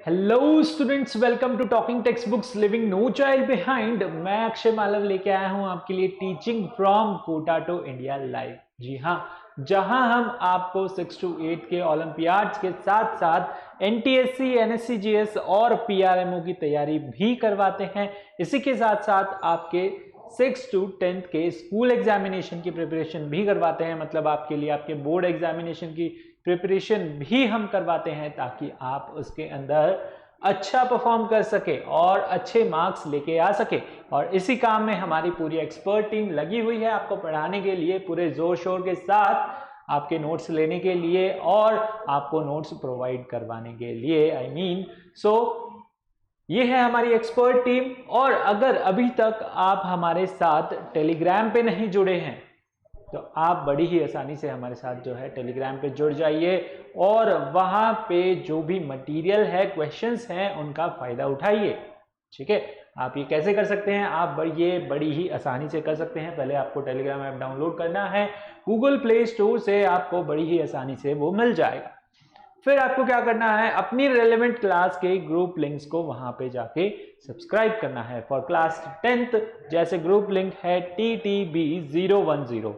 Hello students, welcome to talking text books living no child behind. मैं अक्षय मालव लेके आया हूं आपके लिए teaching from Kota to India live. जी हाँ, जहां हम आपको 6 to 8 के ओलंपियाड्स के साथ साथ एनटीएससी, एनएससीजीएस और पीआरएमओ की तैयारी भी करवाते हैं। इसी के साथ साथ आपके 6 to 10 के स्कूल एग्जामिनेशन की प्रिपरेशन भी करवाते हैं। मतलब आपके लिए आपके बोर्ड एग्जामिनेशन की प्रिपरेशन भी हम करवाते हैं ताकि आप उसके अंदर अच्छा परफॉर्म कर सके और अच्छे मार्क्स लेके आ सके। और इसी काम में हमारी पूरी एक्सपर्ट टीम लगी हुई है आपको पढ़ाने के लिए, पूरे जोर शोर के साथ आपके नोट्स लेने के लिए और आपको नोट्स प्रोवाइड करवाने के लिए। ये है हमारी एक्सपर्ट टीम। और अगर अभी तक आप हमारे साथ टेलीग्राम पे नहीं जुड़े हैं तो आप बड़ी ही आसानी से हमारे साथ जो है टेलीग्राम पे जुड़ जाइए और वहां पे जो भी मटेरियल है, क्वेश्चंस हैं, उनका फायदा उठाइए। ठीक है, आप ये कैसे कर सकते हैं? आप ये बड़ी ही आसानी से कर सकते हैं। पहले आपको टेलीग्राम ऐप डाउनलोड करना है, गूगल प्ले स्टोर से आपको बड़ी ही आसानी से वो मिल जाएगा। फिर आपको क्या करना है, अपनी रेलेवेंट क्लास के ग्रुप लिंक्स को वहां पे जाके सब्सक्राइब करना है। फॉर क्लास 10th जैसे ग्रुप लिंक है TTB010।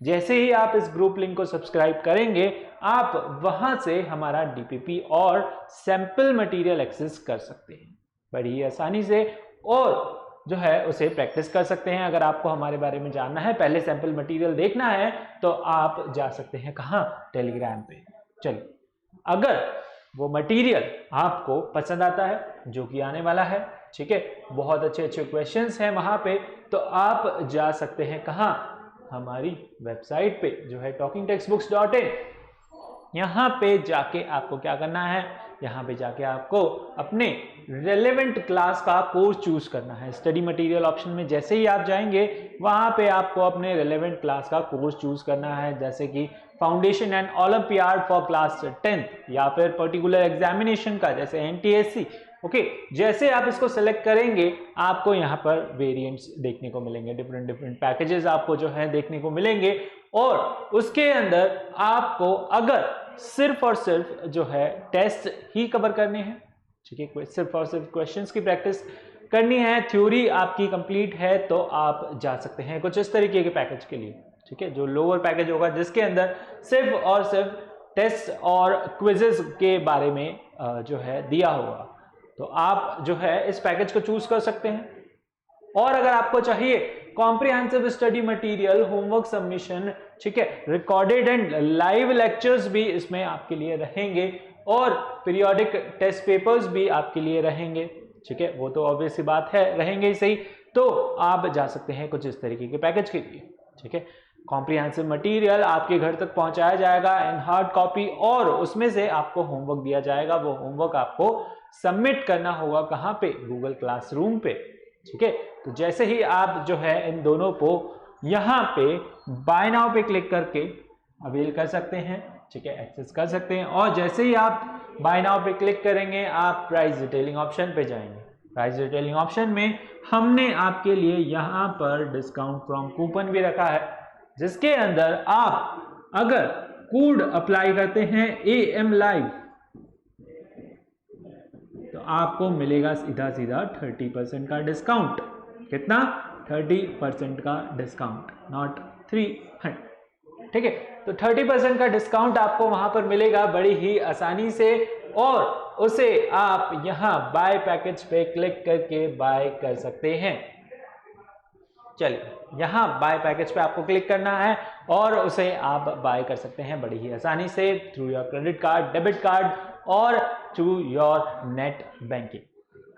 जैसे ही आप इस ग्रुप लिंक को सब्सक्राइब करेंगे, आप वहां से हमारा डीपीपी और सैंपल मटेरियल एक्सेस कर सकते हैं बड़ी ही आसानी से, और जो है उसे प्रैक्टिस कर सकते हैं। अगर आपको हमारे बारे में जानना है, पहले सैंपल मटेरियल देखना है, तो आप जा सकते हैं कहां? टेलीग्राम पे। चलिए, अगर वो मटेरियल आपको पसंद आता है, जो कि आने वाला है, ठीक है, बहुत अच्छे अच्छे क्वेश्चंस हैं वहां पे, तो आप जा सकते हैं कहां? हमारी वेबसाइट पे जो है talkingtextbooks.in। यहां पे जाके आपको क्या करना है, यहां पे जाके आपको अपने रेलेवेंट क्लास का कोर्स चूज करना है। स्टडी मटेरियल ऑप्शन में जैसे ही आप जाएंगे, वहां पे आपको अपने रेलेवेंट क्लास का कोर्स चूज करना है, जैसे कि foundation and olympiad for class 10th या फिर पर्टिकुलर एग्जामिनेशन का जैसे एनटीएससी। ओके, जैसे आप इसको सेलेक्ट करेंगे, आपको यहाँ पर वेरिएंट्स देखने को मिलेंगे, डिफरेंट डिफरेंट पैकेजेस आपको जो है देखने को मिलेंगे। और उसके अंदर आपको अगर सिर्फ और सिर्फ जो है टेस्ट ही कवर करने हैं, ठीक है, सिर्फ और सिर्फ क्वेश्चंस की प्रैक्टिस करनी है, थ्योरी आपकी कंप्लीट है, तो आप जा सकते हैं कुछ इस तरीके के पैकेज के लिए। ठीक है, जो लोअर पैकेज होगा जिसके अंदर सिर्फ और सिर्फ टेस्ट और क्विजेस के बारे में जो है दिया होगा, तो आप जो है इस पैकेज को चूज कर सकते हैं। और अगर आपको चाहिए comprehensive study material, homework submission, ठीक है, रिकॉर्डेड एंड लाइव लेक्चर्स भी इसमें आपके लिए रहेंगे और पीरियोडिक टेस्ट पेपर्स भी आपके लिए रहेंगे। ठीक है, वो तो ऑब्वियस सी बात है, रहेंगे ही सही। तो आप जा सकते हैं कुछ इस तरीके के पैकेज के लिए। ठीक है, कॉम्प्रिहेंसिव मटेरियल आपके घर तक पहुंचाया जाएगा इन हार्ड कॉपी, और उसमें से आपको होमवर्क दिया जाएगा। वो होमवर्क आपको सबमिट करना होगा कहां पे? गूगल क्लासरूम पे। ठीक है, तो जैसे ही आप जो है इन दोनों को यहां पे बाय नाउ पे क्लिक करके अवेल कर सकते हैं, ठीक है, एक्सेस कर सकते हैं। और जैसे ही आप बाय नाउ पे क्लिक करेंगे, आप प्राइस डिटेलिंग ऑप्शन पे जाएंगे। प्राइस डिटेलिंग ऑप्शन में हमने आपके लिए यहां पर डिस्काउंट फ्रॉम कूपन भी रखा है, जिसके अंदर आप अगर कोड अप्लाई करते हैं AM लाइव, तो आपको मिलेगा सीधा सीधा 30% का डिस्काउंट। कितना? 30% का डिस्काउंट, नॉट 300। ठीक है, तो 30% का डिस्काउंट आपको वहां पर मिलेगा बड़ी ही आसानी से, और उसे आप यहां बाय पैकेज पे क्लिक करके बाय कर सकते हैं। चलिए, यहां बाय पैकेज पे आपको क्लिक करना है और उसे आप बाय कर सकते हैं बड़ी ही आसानी से through your credit card, debit card और थ्रू योर नेट बैंकिंग।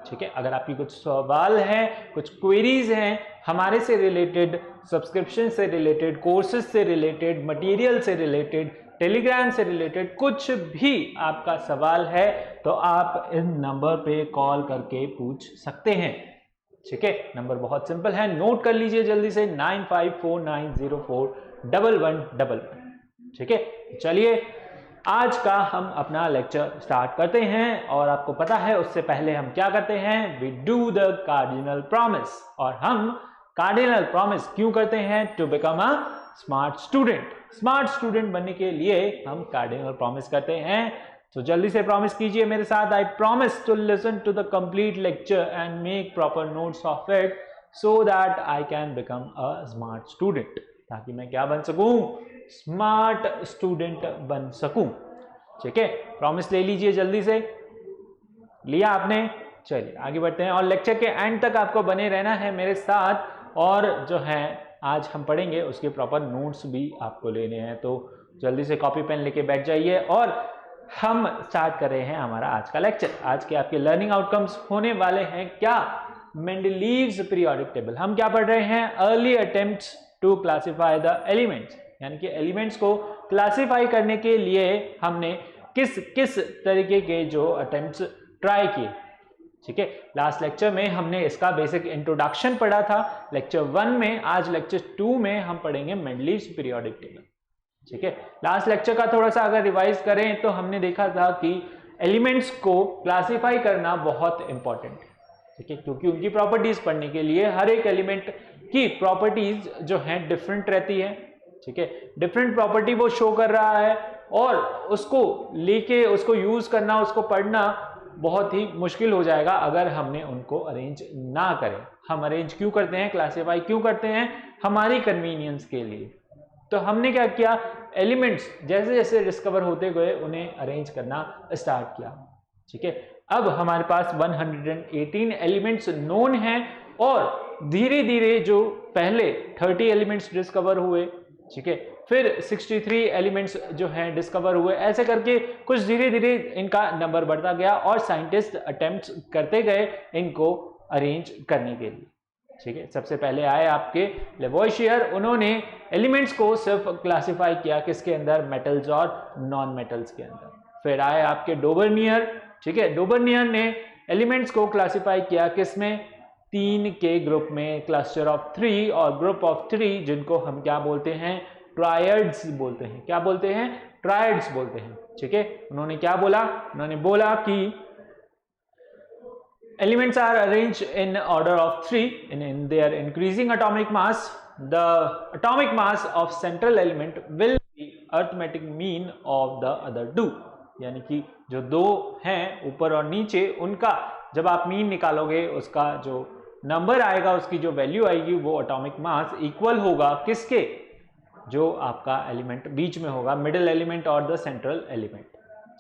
ठीक है, अगर आपकी कुछ सवाल हैं, कुछ क्वेरीज हैं हमारे से रिलेटेड, सब्सक्रिप्शन से रिलेटेड, कोर्सेज से रिलेटेड, मटेरियल से रिलेटेड, टेलीग्राम से रिलेटेड, कुछ भी आपका सवाल है, तो आप इन नंबर पे कॉल करके पूछ सकते हैं। ठीक है, नंबर बहुत सिंपल है, नोट कर लीजिए जल्दी से, 9549041111। ठीक है, चलिए आज का हम अपना लेक्चर स्टार्ट करते हैं। और आपको पता है उससे पहले हम क्या करते हैं? We do the cardinal promise. और हम कार्डिनल प्रॉमिस क्यों करते हैं? To become a smart student. Smart student बनने के लिए हम कार्डिनल प्रॉमिस करते हैं। तो जल्दी से प्रॉमिस कीजिए मेरे साथ, I promise to listen to the complete lecture and make proper notes of it so that I can become a smart student, ताकि मैं क्या बन सकूं, स्मार्ट स्टूडेंट बन सकूं। ठीक है, प्रॉमिस ले लीजिए जल्दी से, लिया आपने? चलिए आगे बढ़ते हैं और लेक्चर के एंड तक आपको बने रहना है मेरे साथ, और जो है आज हम पढ़ेंगे उसके प्रॉपर नोट्स भी आपको लेने हैं। तो जल्दी से कॉपी पेन लेके बैठ जाइए और हम स्टार्ट कर रहे हैं हमारा आज का लेक्चर। आज के आपके लर्निंग आउटकम्स होने वाले हैं क्या, मेंडलीव्स पीरियोडिक टेबल। हम क्या पढ़ रहे हैं, early attempts to classify the elements, यानी कि एलिमेंट्स को क्लासिफाई करने के लिए हमने किस किस तरीके के जो अटेम्प्ट्स ट्राई किए। ठीक है, लास्ट लेक्चर में हमने इसका बेसिक इंट्रोडक्शन पढ़ा था लेक्चर 1 में, आज लेक्चर 2 में हम पढ़ेंगे मेंडलीव्स पीरियोडिक टेबल। ठीक है, लास्ट लेक्चर का थोड़ा सा अगर रिवाइज करें तो हमने देखा था कि एलिमेंट्स को क्लासिफाई करना बहुत इंपॉर्टेंट है। ठीक है, क्योंकि उनकी प्रॉपर्टीज पढ़ने के लिए हर एक एलिमेंट की प्रॉपर्टीज जो है डिफरेंट रहती है। ठीक है, डिफरेंट प्रॉपर्टी वो शो कर रहा है और उसको लेके उसको यूज करना, उसको पढ़ना बहुत ही मुश्किल हो जाएगा अगर हमने उनको अरेंज ना करें। हम अरेंज क्यों करते हैं, क्लासिफाई क्यों करते हैं, हमारी कन्वीनियंस के लिए। तो हमने क्या किया, एलिमेंट्स जैसे जैसे डिस्कवर होते गए उन्हें अरेंज करना स्टार्ट किया। ठीक है, अब हमारे पास 118 एलिमेंट्स नोन हैं और धीरे धीरे जो पहले 30 एलिमेंट्स डिस्कवर हुए, ठीक है, फिर 63 एलिमेंट्स जो हैं डिस्कवर हुए, ऐसे करके कुछ धीरे धीरे इनका नंबर बढ़ता गया और साइंटिस्ट अटेम्प्ट्स करते गए इनको अरेंज करने के लिए। ठीक है, सबसे पहले आए आपके लेवोइशियर, उन्होंने एलिमेंट्स को सिर्फ क्लासिफाई किया किसके अंदर, मेटल्स और नॉन मेटल्स के अंदर। फिर आए आपके डोबर्नियर। ठीक है, डोबर्नियर ने एलिमेंट्स को क्लासिफाई किया किसमें, 3 के ग्रुप में, क्लस्टर ऑफ 3 और ग्रुप ऑफ 3, जिनको हम क्या बोलते हैं, ट्रायड्स बोलते हैं। क्या बोलते हैं, ट्रायड्स बोलते हैं। ठीक है, उन्होंने क्या बोला, उन्होंने बोला कि elements are arranged in order of 3 in their increasing atomic mass. The atomic mass of central element will be arithmetic mean of the other two. यानी कि जो दो हैं ऊपर और नीचे, उनका जब आप मीन निकालोगे उसका जो नंबर आएगा, उसकी जो वैल्यू आएगी वो एटॉमिक मास इक्वल होगा किसके, जो आपका एलिमेंट बीच में होगा, मिडिल एलिमेंट और द सेंट्रल एलिमेंट।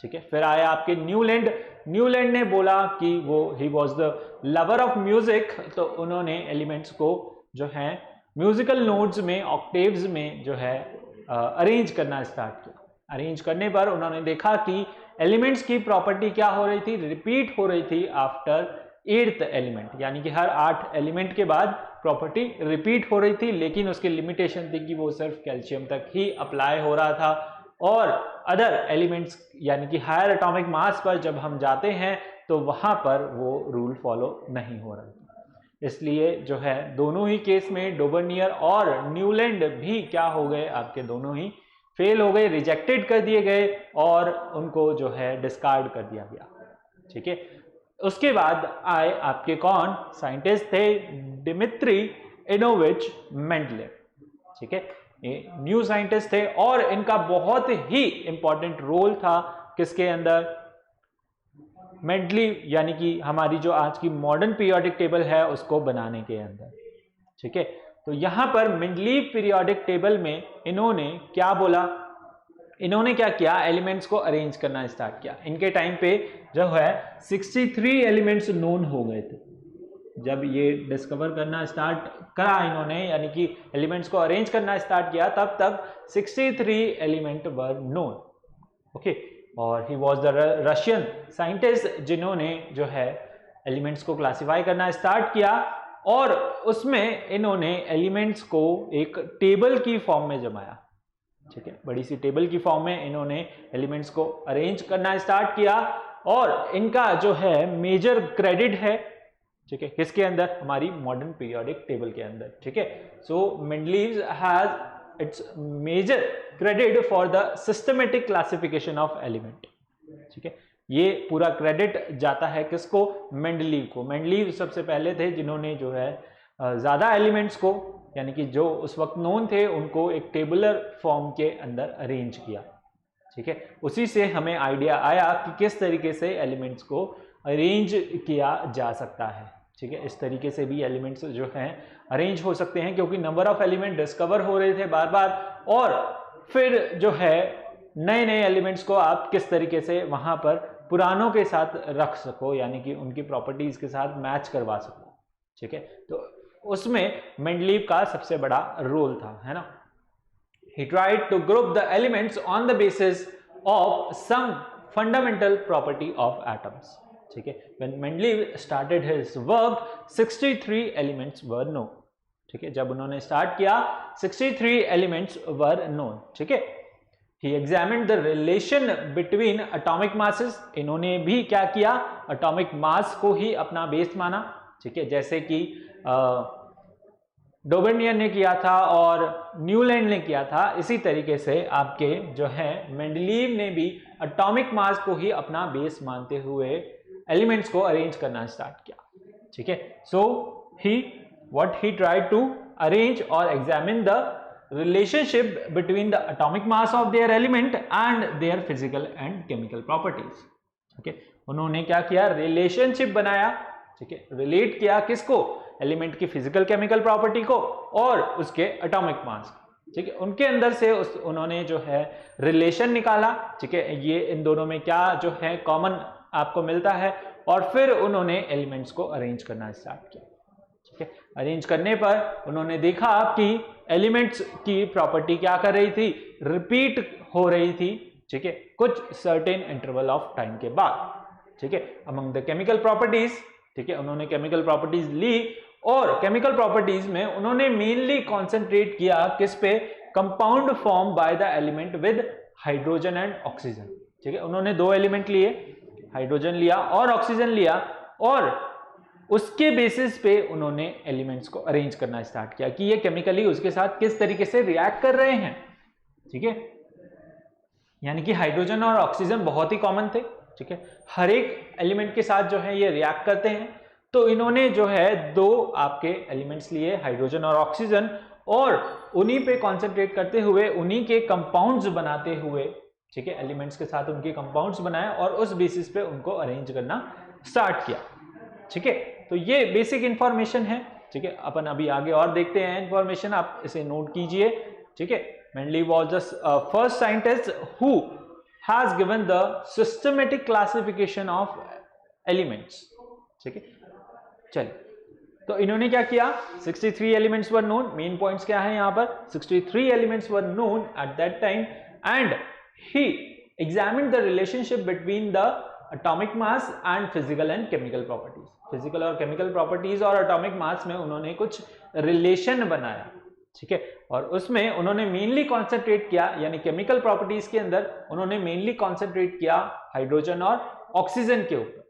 ठीक है, फिर आया आपके न्यूलैंड। न्यूलैंड ने बोला कि वो he was the lover of music, तो उन्होंने एलिमेंट्स को जो है म्यूजिकल नोट्स में, ऑक्टेव्स में जो है अरेंज करना स्टार्ट किया। अरेंज करने पर उन्होंने देखा कि एलिमेंट्स की प्रॉपर्टी क्या हो रही थी, रिपीट हो रही थी आफ्टर 8th एलिमेंट, यानी कि हर 8 एलिमेंट के बाद प्रॉपर्टी रिपीट हो रही थी, लेकिन उसकी लिमिटेशन थी कि वो सिर्फ कैल्शियम तक ही अप्लाई हो रहा था और अदर एलिमेंट्स यानी कि हायर एटॉमिक मास पर जब हम जाते हैं तो वहां पर वो रूल फॉलो नहीं हो रहा था। इसलिए जो है दोनों ही केस में डोबर्नियर और न्यूलैंड भी क्या हो गए, आपके दोनों ही फेल हो गए, रिजेक्टेड कर दिए गए और उनको जो है डिस्कार्ड कर दिया गया। ठीक है, उसके बाद आए आपके कौन, साइंटिस्ट थे, डिमित्री इनोविच मेंडलेव। ठीक है, ये न्यू साइंटिस्ट थे और इनका बहुत ही इंपॉर्टेंट रोल था किसके अंदर, मेंडलीव यानी कि हमारी जो आज की मॉडर्न पीरियोडिक टेबल है उसको बनाने के अंदर। ठीक है, तो यहां पर मेंडलीव पीरियोडिक टेबल में इन्होंने क्या बोला, इन्होंने क्या किया, एलिमेंट्स को अरेंज करना स्टार्ट किया। इनके टाइम पे जो है 63 एलिमेंट्स नोन हो गए थे जब ये डिस्कवर करना स्टार्ट करा इन्होंने, यानी कि एलिमेंट्स को अरेंज करना स्टार्ट किया, तब तक 63 एलिमेंट वर नोन। ओके, और he was the Russian scientist जिन्होंने जो है एलिमेंट्स को क्लासिफाई करना स्टार्ट किया और उसमें इन्होंने एलिमेंट्स को एक टेबल की फॉर्म में जमाया। ठीक है, बड़ी सी टेबल की फॉर्म में इन्होंने एलिमेंट्स को अरेंज करना स्टार्ट किया और इनका जो है मेजर क्रेडिट है, ठीक है, किसके अंदर, हमारी मॉडर्न पीरियोडिक टेबल के अंदर। ठीक है, so Mendeleev has its major credit for the systematic classification of element. ठीक है, ये पूरा क्रेडिट जाता है किसको, मेंडलीव को। मेंडलीव सबसे पहले थे जिन्होंने जो है ज्यादा एलिमेंट्स को, यानी कि जो उस वक्त नोन थे, उनको एक टेबुलर फॉर्म के अंदर अरेंज किया। ठीक है, उसी से हमें आइडिया आया कि किस तरीके से एलिमेंट्स को अरेंज किया जा सकता है। ठीक है, इस तरीके से भी एलिमेंट्स जो हैं अरेंज हो सकते हैं, क्योंकि नंबर ऑफ एलिमेंट डिस्कवर हो रहे थे बार बार, और फिर जो है नए नए एलिमेंट्स को आप किस तरीके से वहां पर पुरानों के साथ रख सको, यानी कि उनकी प्रॉपर्टीज के साथ मैच करवा सको। ठीक है, तो उसमें मेंडलीव का सबसे बड़ा रोल था, है ना। He tried to group the elements on the basis of some fundamental property of atoms. ठीक है, when Mendeleev started his work, 63 elements were known. ठीक है, जब उन्होंने स्टार्ट किया 63 elements were known. ठीक है, he examined the relation between atomic masses. इन्होंने भी क्या किया, atomic mass को ही अपना बेस माना। ठीक है, जैसे कि डोबेनियर ने किया था और न्यूलैंड ने किया था, इसी तरीके से आपके जो है मेंडलीव ने भी एटॉमिक मास को ही अपना बेस मानते हुए एलिमेंट्स को अरेंज करना स्टार्ट किया। ठीक है, so what he tried to arrange और examine the relationship between the atomic mass of their element and their physical and chemical properties. ठीक है, उन्होंने क्या किया, रिलेशनशिप बनाया। ठीक है, रिलेट किया किसको, एलिमेंट की फिजिकल केमिकल प्रॉपर्टी को और उसके एटॉमिक मास। ठीक है, उनके अंदर से उन्होंने जो है रिलेशन निकाला। ठीक है, ये इन दोनों में क्या जो है कॉमन आपको मिलता है, और फिर उन्होंने एलिमेंट्स को अरेंज करना स्टार्ट किया। ठीक है, अरेंज करने पर उन्होंने देखा कि एलिमेंट्स की प्रॉपर्टी क्या कर रही थी, रिपीट हो रही थी। ठीक है, कुछ सर्टेन इंटरवल ऑफ टाइम के बाद। ठीक है, अमंग द केमिकल प्रॉपर्टीज। ठीक है, उन्होंने केमिकल प्रॉपर्टीज ली और केमिकल प्रॉपर्टीज में उन्होंने मेनली कॉन्सेंट्रेट किया किस पे, compound form by the element with hydrogen and oxygen. ठीक है, उन्होंने दो एलिमेंट लिए, हाइड्रोजन लिया और ऑक्सीजन लिया, और उसके बेसिस पे उन्होंने एलिमेंट्स को अरेंज करना स्टार्ट किया कि ये केमिकली उसके साथ किस तरीके से रिएक्ट कर रहे हैं। ठीक है, यानी कि हाइड्रोजन और ऑक्सीजन बहुत ही कॉमन थे। ठीक है, हर एक एलिमेंट के साथ जो है ये रिएक्ट करते हैं, तो इन्होंने जो है दो आपके एलिमेंट्स लिए, हाइड्रोजन और ऑक्सीजन, और उन्हीं पे कॉन्सेंट्रेट करते हुए उन्हीं के कंपाउंड्स बनाते हुए, ठीक है, एलिमेंट्स के साथ उनके कंपाउंड्स बनाए और उस बेसिस पे उनको अरेंज करना स्टार्ट किया। ठीक है, तो ये बेसिक इंफॉर्मेशन है। ठीक है, अपन अभी आगे और देखते हैं इंफॉर्मेशन, आप इसे नोट कीजिए। ठीक है, Mendeleev was the first scientist who has given the systematic classification of elements. ठीक है, चलिए, तो इन्होंने क्या किया, 63 elements were known. Main points क्या है यहां पर, 63 elements were known at that time, and he examined the relationship between the atomic mass and physical and chemical properties. Physical और केमिकल प्रॉपर्टीज और एटॉमिक मास में उन्होंने कुछ रिलेशन बनाया। ठीक है, और उसमें उन्होंने मेनली कॉन्सेंट्रेट किया, यानी केमिकल प्रॉपर्टीज के अंदर उन्होंने मेनली कॉन्सेंट्रेट किया हाइड्रोजन और ऑक्सीजन के ऊपर।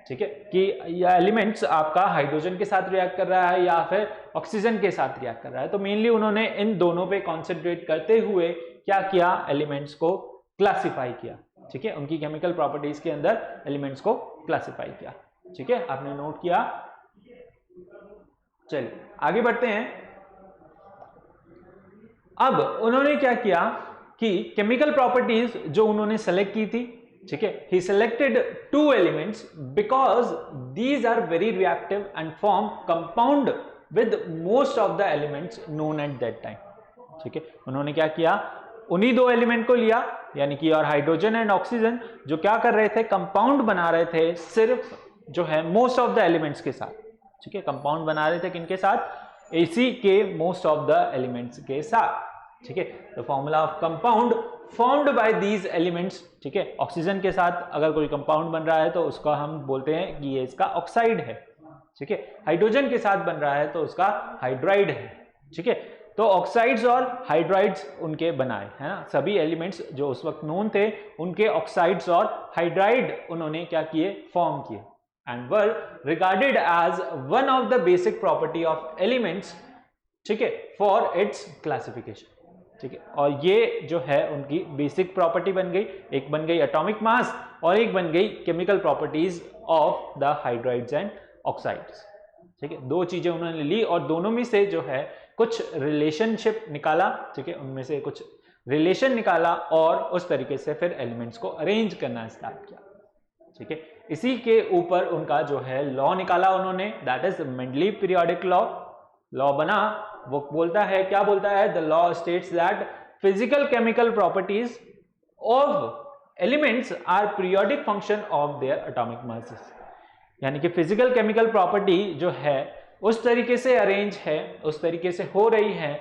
ठीक है, कि यह एलिमेंट्स आपका हाइड्रोजन के साथ रिएक्ट कर रहा है या फिर ऑक्सीजन के साथ रिएक्ट कर रहा है, तो मेनली उन्होंने इन दोनों पे कॉन्सेंट्रेट करते हुए क्या किया, एलिमेंट्स को क्लासिफाई किया। ठीक है, उनकी केमिकल प्रॉपर्टीज के अंदर एलिमेंट्स को क्लासिफाई किया। ठीक है, आपने नोट किया। चलिए आगे बढ़ते हैं। अब उन्होंने क्या किया कि केमिकल प्रॉपर्टीज जो उन्होंने सेलेक्ट की थी, ठीक है, he selected two elements because these are very reactive and form compound with most of the elements known at that time. ठीक है, उन्होंने क्या किया, उन्हीं दो एलिमेंट को लिया, यानी कि और हाइड्रोजन एंड ऑक्सीजन जो क्या कर रहे थे, कंपाउंड बना रहे थे सिर्फ जो है मोस्ट ऑफ द एलिमेंट्स के साथ। ठीक है, कंपाउंड बना रहे थे किनके साथ, AC के मोस्ट ऑफ द एलिमेंट्स के साथ। ठीक है, the formula of compound formed by these elements. ठीक है, ऑक्सीजन के साथ अगर कोई कंपाउंड बन रहा है तो उसका हम बोलते हैं कि ये इसका ऑक्साइड है। ठीक है, हाइड्रोजन के साथ बन रहा है तो उसका हाइड्राइड है। ठीक है, तो ऑक्साइड्स और हाइड्राइड्स उनके बनाए, है ना, सभी एलिमेंट्स जो उस वक्त नोन थे उनके ऑक्साइड्स और हाइड्राइड उन्होंने क्या किए, फॉर्म किए, and were regarded as one of the basic property of elements. ठीक है, फॉर इट्स क्लासिफिकेशन। ठीक है, और ये जो है उनकी बेसिक प्रॉपर्टी बन गई, एक बन गई एटॉमिक मास और एक बन गई chemical properties of the hydrides and oxides. ठीक है, दो चीजें उन्होंने ली और दोनों में से जो है कुछ रिलेशनशिप निकाला। ठीक है, उनमें से कुछ रिलेशन निकाला और उस तरीके से फिर एलिमेंट्स को अरेंज करना स्टार्ट किया। ठीक है, इसी के ऊपर उनका जो है लॉ निकाला उन्होंने, that is Mendeleev periodic law. Law बना, वो बोलता है, क्या बोलता है, the law states that physical chemical properties of elements are periodic function of their atomic masses. यानी कि फिजिकल केमिकल प्रॉपर्टी जो है उस तरीके से अरेंज है, उस तरीके से हो रही है,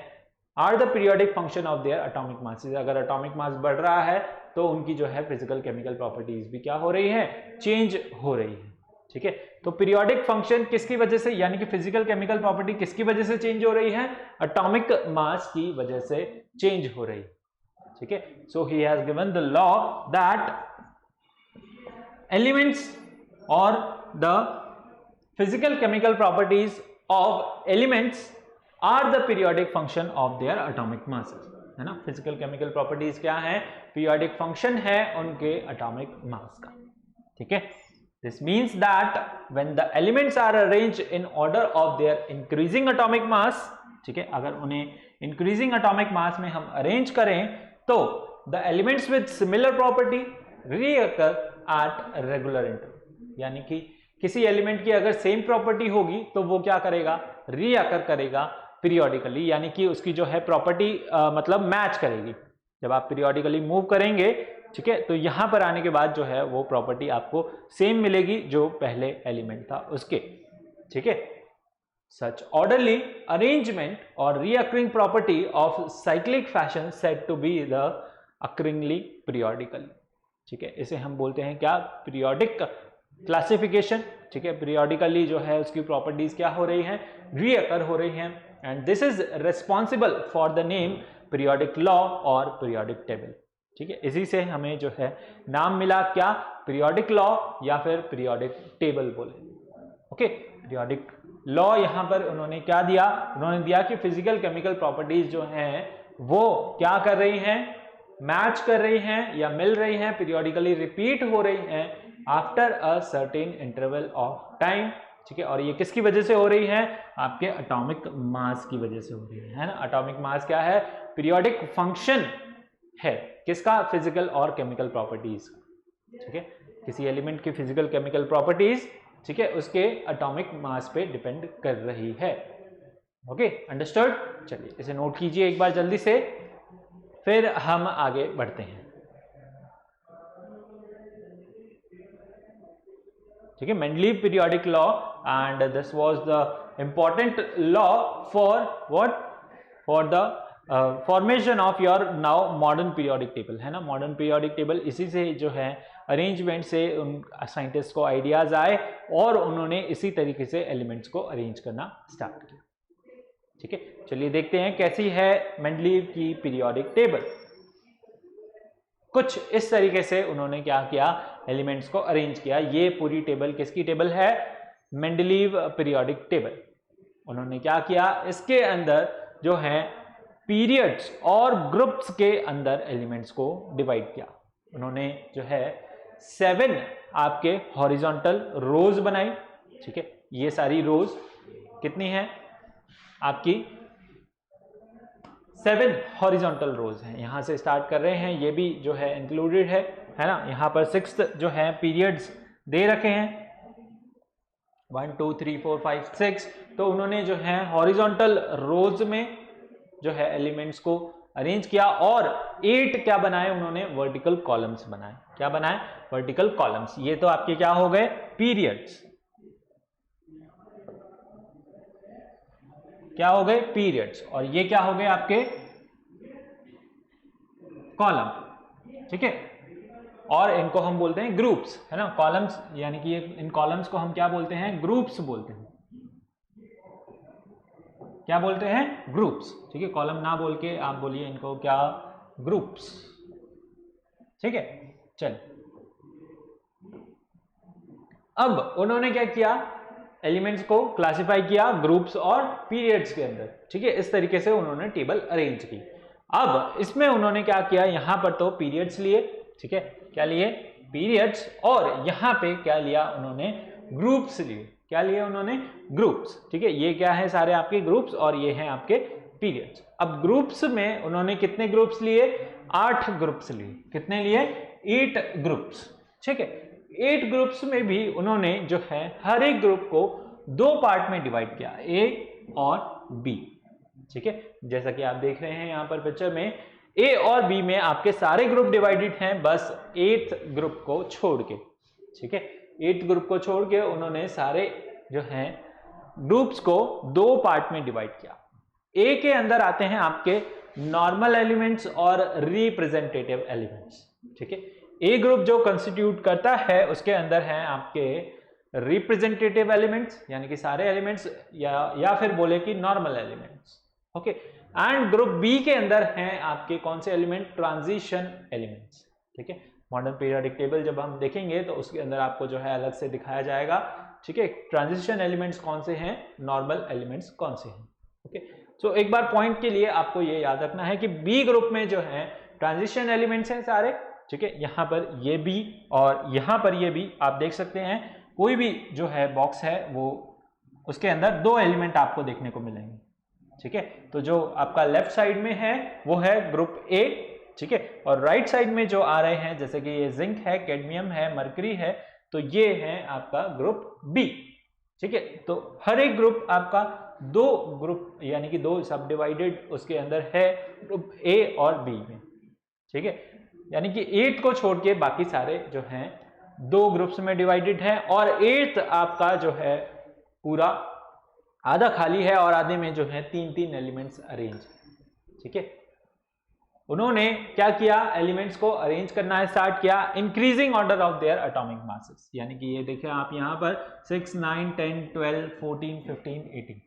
are the periodic function of their atomic masses. अगर एटॉमिक मास बढ़ रहा है तो उनकी जो है फिजिकल केमिकल प्रॉपर्टीज भी क्या हो रही है, चेंज हो रही है। ठीक है, तो पीरियोडिक फंक्शन किसकी वजह से, यानी कि फिजिकल केमिकल प्रॉपर्टी किसकी वजह से चेंज हो रही है, एटॉमिक मास की वजह से चेंज हो रही है। ठीक है, so he has given the law that elements और the physical chemical properties of elements are the periodic function of their atomic masses, है ना। फिजिकल केमिकल प्रॉपर्टीज क्या है, पीरियोडिक फंक्शन है उनके एटॉमिक मास का। ठीक है, this means that when the elements are arranged in order of their increasing atomic mass, ठीक है, अगर उन्हें इंक्रीजिंग एटॉमिक मास में हम अरेंज करें तो the elements with similar property recur at regular interval. यानी कि किसी एलिमेंट की अगर सेम प्रॉपर्टी होगी तो वो क्या करेगा, रीअकर करेगा पीरियोडिकली, यानी कि उसकी जो है प्रॉपर्टी मतलब मैच करेगी। जब आप पीरियोडिकली मूव करेंगे, ठीक है, तो यहां पर आने के बाद जो है वो प्रॉपर्टी आपको सेम मिलेगी जो पहले एलिमेंट था उसके। ठीक है, सच ऑर्डरली अरेंजमेंट और recurring property of cyclic fashion said to be the occurringly periodically. ठीक है, इसे हम बोलते हैं क्या, पीरियोडिक क्लासिफिकेशन। ठीक है, पीरियोडिकली जो है उसकी प्रॉपर्टीज क्या हो रही हैं, रीअकर हो रही हैं, and this is responsible for the name periodic law और पीरियोडिक टेबल। ठीक है, इसी से हमें जो है नाम मिला क्या, पीरियोडिक लॉ या फिर पीरियोडिक टेबल बोले। ओके, पीरियोडिक लॉ यहां पर उन्होंने क्या दिया, उन्होंने दिया कि फिजिकल केमिकल प्रॉपर्टीज जो हैं वो क्या कर रही हैं, मैच कर रही हैं या मिल रही हैं, पीरियोडिकली रिपीट हो रही हैं after a certain interval of time. ठीक है, और ये किसकी वजह से हो रही है, आपके एटॉमिक मास की वजह से हो रही है ना। एटॉमिक मास क्या है, पीरियोडिक फंक्शन है किसका, फिजिकल और केमिकल प्रॉपर्टीज। ठीक है, किसी एलिमेंट की फिजिकल केमिकल प्रॉपर्टीज, ठीक है, उसके एटॉमिक मास पे डिपेंड कर रही है। Okay, understood. चलिए इसे नोट कीजिए एक बार जल्दी से, फिर हम आगे बढ़ते हैं। ठीक है, Mendeleev periodic law, and this was the important law for what, for the formation of your now modern periodic table, है ना। मॉडर्न पीरियोडिक टेबल इसी से जो है अरेंजमेंट से उन साइंटिस्ट को आइडियाज आए और उन्होंने इसी तरीके से एलिमेंट्स को अरेंज करना स्टार्ट किया। ठीक है, चलिए देखते हैं कैसी है मेंडलीव की पीरियोडिक टेबल। कुछ इस तरीके से उन्होंने क्या किया, एलिमेंट्स को अरेंज किया। ये पूरी टेबल किसकी टेबल है, मेंडलीव पीरियोडिक टेबल। उन्होंने क्या किया, इसके अंदर जो है पीरियड्स और ग्रुप्स के अंदर एलिमेंट्स को डिवाइड किया। उन्होंने जो है 7 आपके हॉरिजॉन्टल रोज बनाई। ठीक है, ये सारी रोज कितनी है आपकी, 7 हॉरिजॉन्टल रोज हैं। यहां से स्टार्ट कर रहे हैं, ये भी जो है इंक्लूडेड है ना। यहां पर 6 जो है पीरियड्स दे रखे हैं, 1 2 3 4 5 6। तो उन्होंने जो है हॉरिजॉन्टल रोज में जो है एलिमेंट्स को अरेंज किया और 8 क्या बनाए उन्होंने, वर्टिकल कॉलम्स बनाए। क्या बनाए, वर्टिकल कॉलम्स। ये तो आपके क्या हो गए, पीरियड्स। क्या हो गए, पीरियड्स, और ये क्या हो गए आपके कॉलम। ठीक है, और इनको हम बोलते हैं ग्रुप्स, है ना। कॉलम्स यानी कि इन कॉलम्स को हम क्या बोलते हैं, ग्रुप्स बोलते हैं। क्या बोलते हैं, ग्रुप्स। ठीक है, कॉलम ना बोल के आप बोलिए इनको क्या, ग्रुप्स। ठीक है, चल अब उन्होंने क्या किया, एलिमेंट्स को क्लासिफाई किया ग्रुप्स और पीरियड्स के अंदर। ठीक है, इस तरीके से उन्होंने टेबल अरेंज की। अब इसमें उन्होंने क्या किया, यहां पर तो पीरियड्स लिए। ठीक है, क्या लिए, पीरियड्स, और यहां पे क्या लिया उन्होंने, ग्रुप्स लिए। क्या लिए उन्होंने, ग्रुप्स। ठीक है, ये क्या है, सारे आपके ग्रुप्स और ये हैं आपके पीरियड्स। अब ग्रुप्स में उन्होंने कितने ग्रुप्स लिए? 8 ग्रुप्स लिए। कितने लिए? 8 ग्रुप्स। ठीक है, 8 ग्रुप्स में भी उन्होंने जो है हर एक ग्रुप को 2 पार्ट में डिवाइड किया, ए और बी। ठीक है, जैसा कि आप देख रहे हैं यहां पर पिक्चर में, ए और बी में आपके सारे ग्रुप डिवाइडेड हैं, बस 8th ग्रुप को छोड़ के। ठीक है, 8th ग्रुप को छोड़ के उन्होंने सारे जो हैं ग्रुप्स को 2 पार्ट में डिवाइड किया। ए के अंदर आते हैं आपके नॉर्मल एलिमेंट्स और रिप्रेजेंटेटिव एलिमेंट्स। ठीक है, ए ग्रुप जो कंस्टिट्यूट करता है उसके अंदर हैं आपके रिप्रेजेंटेटिव एलिमेंट्स, यानी कि सारे एलिमेंट्स, या फिर बोले कि normal elements. Okay, and group B के अंदर हैं आपके कौन से एलिमेंट? Transition elements. ठीक है, मॉडर्न पीरियोडिक टेबल जब हम देखेंगे तो उसके अंदर आपको जो है अलग से दिखाया जाएगा। ठीक है, ट्रांजिशन एलिमेंट्स कौन से हैं, नॉर्मल एलिमेंट्स कौन से हैं। ओके, तो एक बार पॉइंट के लिए आपको ये याद रखना है कि बी ग्रुप में जो है ट्रांजिशन एलिमेंट्स हैं सारे। ठीक है, यहां पर ये बी और यहां पर ये बी, आप देख सकते हैं कोई भी जो है बॉक्स है वो उसके अंदर 2 एलिमेंट आपको देखने को मिलेंगे। ठीक है, तो जो आपका लेफ्ट साइड में है वो है ग्रुप ए। ठीक है, और राइट साइड में जो आ रहे हैं जैसे कि ये जिंक है, कैडमियम है, मरकरी है, तो ये है आपका ग्रुप बी। ठीक है, तो हर एक ग्रुप आपका 2 ग्रुप यानी कि 2 सब डिवाइडेड उसके अंदर है ग्रुप ए और बी में। ठीक है, यानी कि 8 को छोड़ के बाकी सारे जो हैं 2 ग्रुप्स में डिवाइडेड हैं, और 8th आपका जो है पूरा आधा खाली है और आधे में जो है 3-3 एलिमेंट्स अरेंज। ठीक है, उन्होंने क्या किया? एलिमेंट्स को अरेंज करना स्टार्ट किया increasing order of their atomic masses. यानी कि ये देखिए आप यहां पर 6, 9, 10, 12, 14, 15, 18।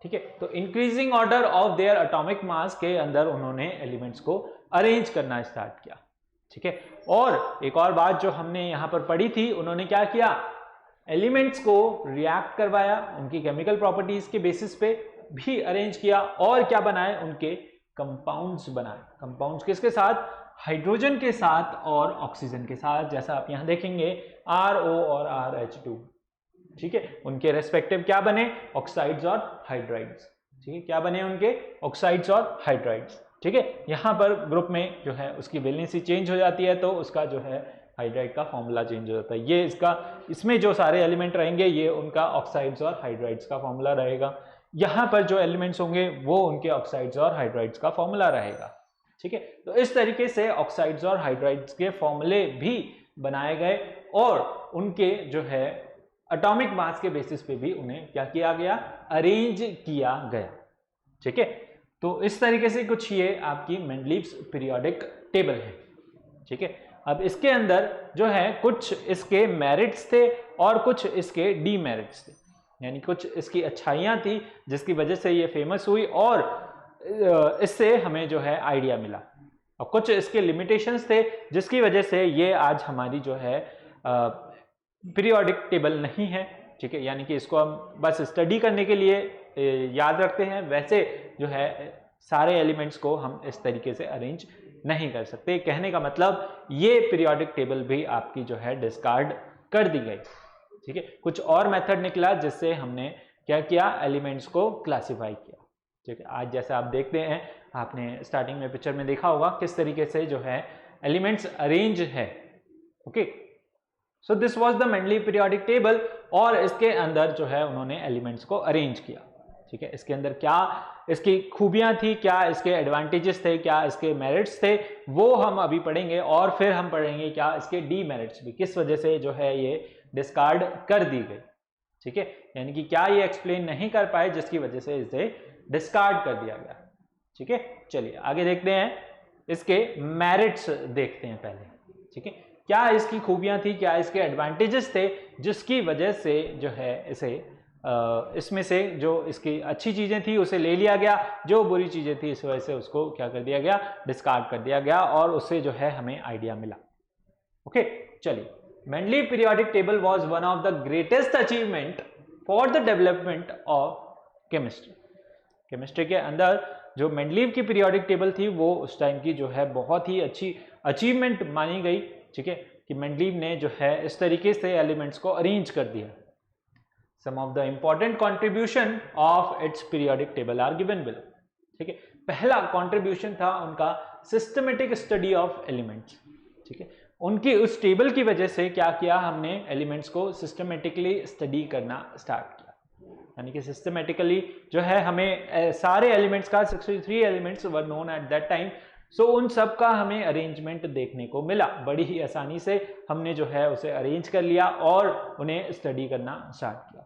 ठीक है, तो increasing order of their atomic मास के अंदर उन्होंने एलिमेंट्स को अरेंज करना स्टार्ट किया। ठीक है, और एक और बात जो हमने यहां पर पढ़ी थी, उन्होंने क्या किया? एलिमेंट्स को रिएक्ट करवाया, उनकी केमिकल प्रॉपर्टीज के बेसिस पे भी अरेंज किया, और क्या बनाए? उनके कंपाउंड्स बनाए। कंपाउंड्स किसके साथ? हाइड्रोजन के साथ और ऑक्सीजन के साथ, जैसा आप यहां देखेंगे RO और RH2। ठीक है, उनके रेस्पेक्टिव क्या बने? ऑक्साइड्स और हाइड्राइड्स। ठीक है, क्या बने उनके? ऑक्साइड्स और हाइड्राइड्स। ठीक है, यहां पर ग्रुप में जो है उसकी वैलेंसी चेंज हो जाती है, तो उसका जो है हाइड्राइड का फॉर्मूला चेंज हो जाता है। ये इसमें जो सारे एलिमेंट रहेंगे ये उनका ऑक्साइड्स और हाइड्राइड्स का फॉर्मूला रहेगा। यहां पर जो एलिमेंट्स होंगे वो उनके ऑक्साइड्स और हाइड्राइड्स का फॉर्मूला रहेगा। ठीक है, तो इस तरीके से ऑक्साइड्स और हाइड्राइड्स के फॉर्मूले भी बनाए गए, और उनके जो है एटॉमिक मास के बेसिस पे भी उन्हें क्या किया गया? अरेंज किया गया। ठीक है, तो इस तरीके से कुछ ये आपकी मेंडलीव्स पीरियोडिक टेबल है। ठीक है, अब इसके अंदर जो है कुछ इसके मेरिट्स थे और कुछ इसके डीमेरिट्स थे, यानी कुछ इसकी अच्छाइयां थी जिसकी वजह से ये फेमस हुई और इससे हमें जो है आइडिया मिला, और कुछ इसके लिमिटेशंस थे जिसकी वजह से ये आज हमारी जो है पीरियोडिक टेबल नहीं है। ठीक है, यानी कि इसको हम बस स्टडी करने के लिए याद रखते हैं, वैसे जो है सारे एलिमेंट्स को हम इस तरीके से अरेंज नहीं कर सकते। कहने का मतलब ये पीरियोडिक टेबल भी आपकी जो है डिस्कार्ड कर दी गई। ठीक है, कुछ और मेथड निकला जिससे हमने क्या किया? एलिमेंट्स को क्लासिफाई किया। ठीक है, आज जैसे आप देखते हैं, आपने स्टार्टिंग में पिक्चर में देखा होगा किस तरीके से जो है एलिमेंट्स अरेंज है। Okay, so this was the Mendeleev periodic table, और इसके अंदर जो है उन्होंने एलिमेंट्स को अरेंज किया। ठीक है, इसके अंदर क्या इसकी खूबियां थी, क्या इसके एडवांटेजेस थे, क्या इसके मेरिट्स थे, वो हम अभी पढ़ेंगे, और फिर हम पढ़ेंगे क्या इसके डीमेरिट्स भी, किस वजह से जो है ये डिस्कार्ड कर दी गई। ठीक है, यानी कि क्या ये एक्सप्लेन नहीं कर पाए जिसकी वजह से इसे डिस्कार्ड कर दिया गया। ठीक है, चलिए आगे देखते हैं, इसके मेरिट्स देखते हैं पहले। ठीक है, क्या इसकी खूबियां थी, क्या इसके एडवांटेजेस थे जिसकी वजह से जो है इसे इसमें से जो इसकी अच्छी चीजें थी उसे ले लिया गया, जो बुरी चीजें थी इस वजह से उसको क्या कर दिया गया? डिस्कार्ड कर दिया गया, और उससे जो है हमें आइडिया मिला। ओके, चलिए, Mendeleev periodic table was one of the greatest achievement for the development of chemistry. Chemistry के अंदर जो मेंडलीव की पीरियोडिक टेबल थी वो उस टाइम की जो है बहुत ही अच्छी अचीवमेंट मानी गई। ठीक है, कि मेंडलीव ने जो है इस तरीके से एलिमेंट्स को अरेंज कर दिया। Some of the important contribution of its periodic table are given below. ठीक है, पहला कंट्रीब्यूशन था उनका सिस्टमेटिक स्टडी ऑफ एलिमेंट्स। ठीक है, उनकी उस टेबल की वजह से क्या किया, हमने एलिमेंट्स को सिस्टमेटिकली स्टडी करना स्टार्ट किया। यानी कि सिस्टमेटिकली जो है हमें सारे एलिमेंट्स का 63 elements were known at that time, so उन सब का हमें अरेंजमेंट देखने को मिला। बड़ी ही आसानी से हमने जो है उसे अरेंज कर लिया और उन्हें स्टडी करना स्टार्ट किया।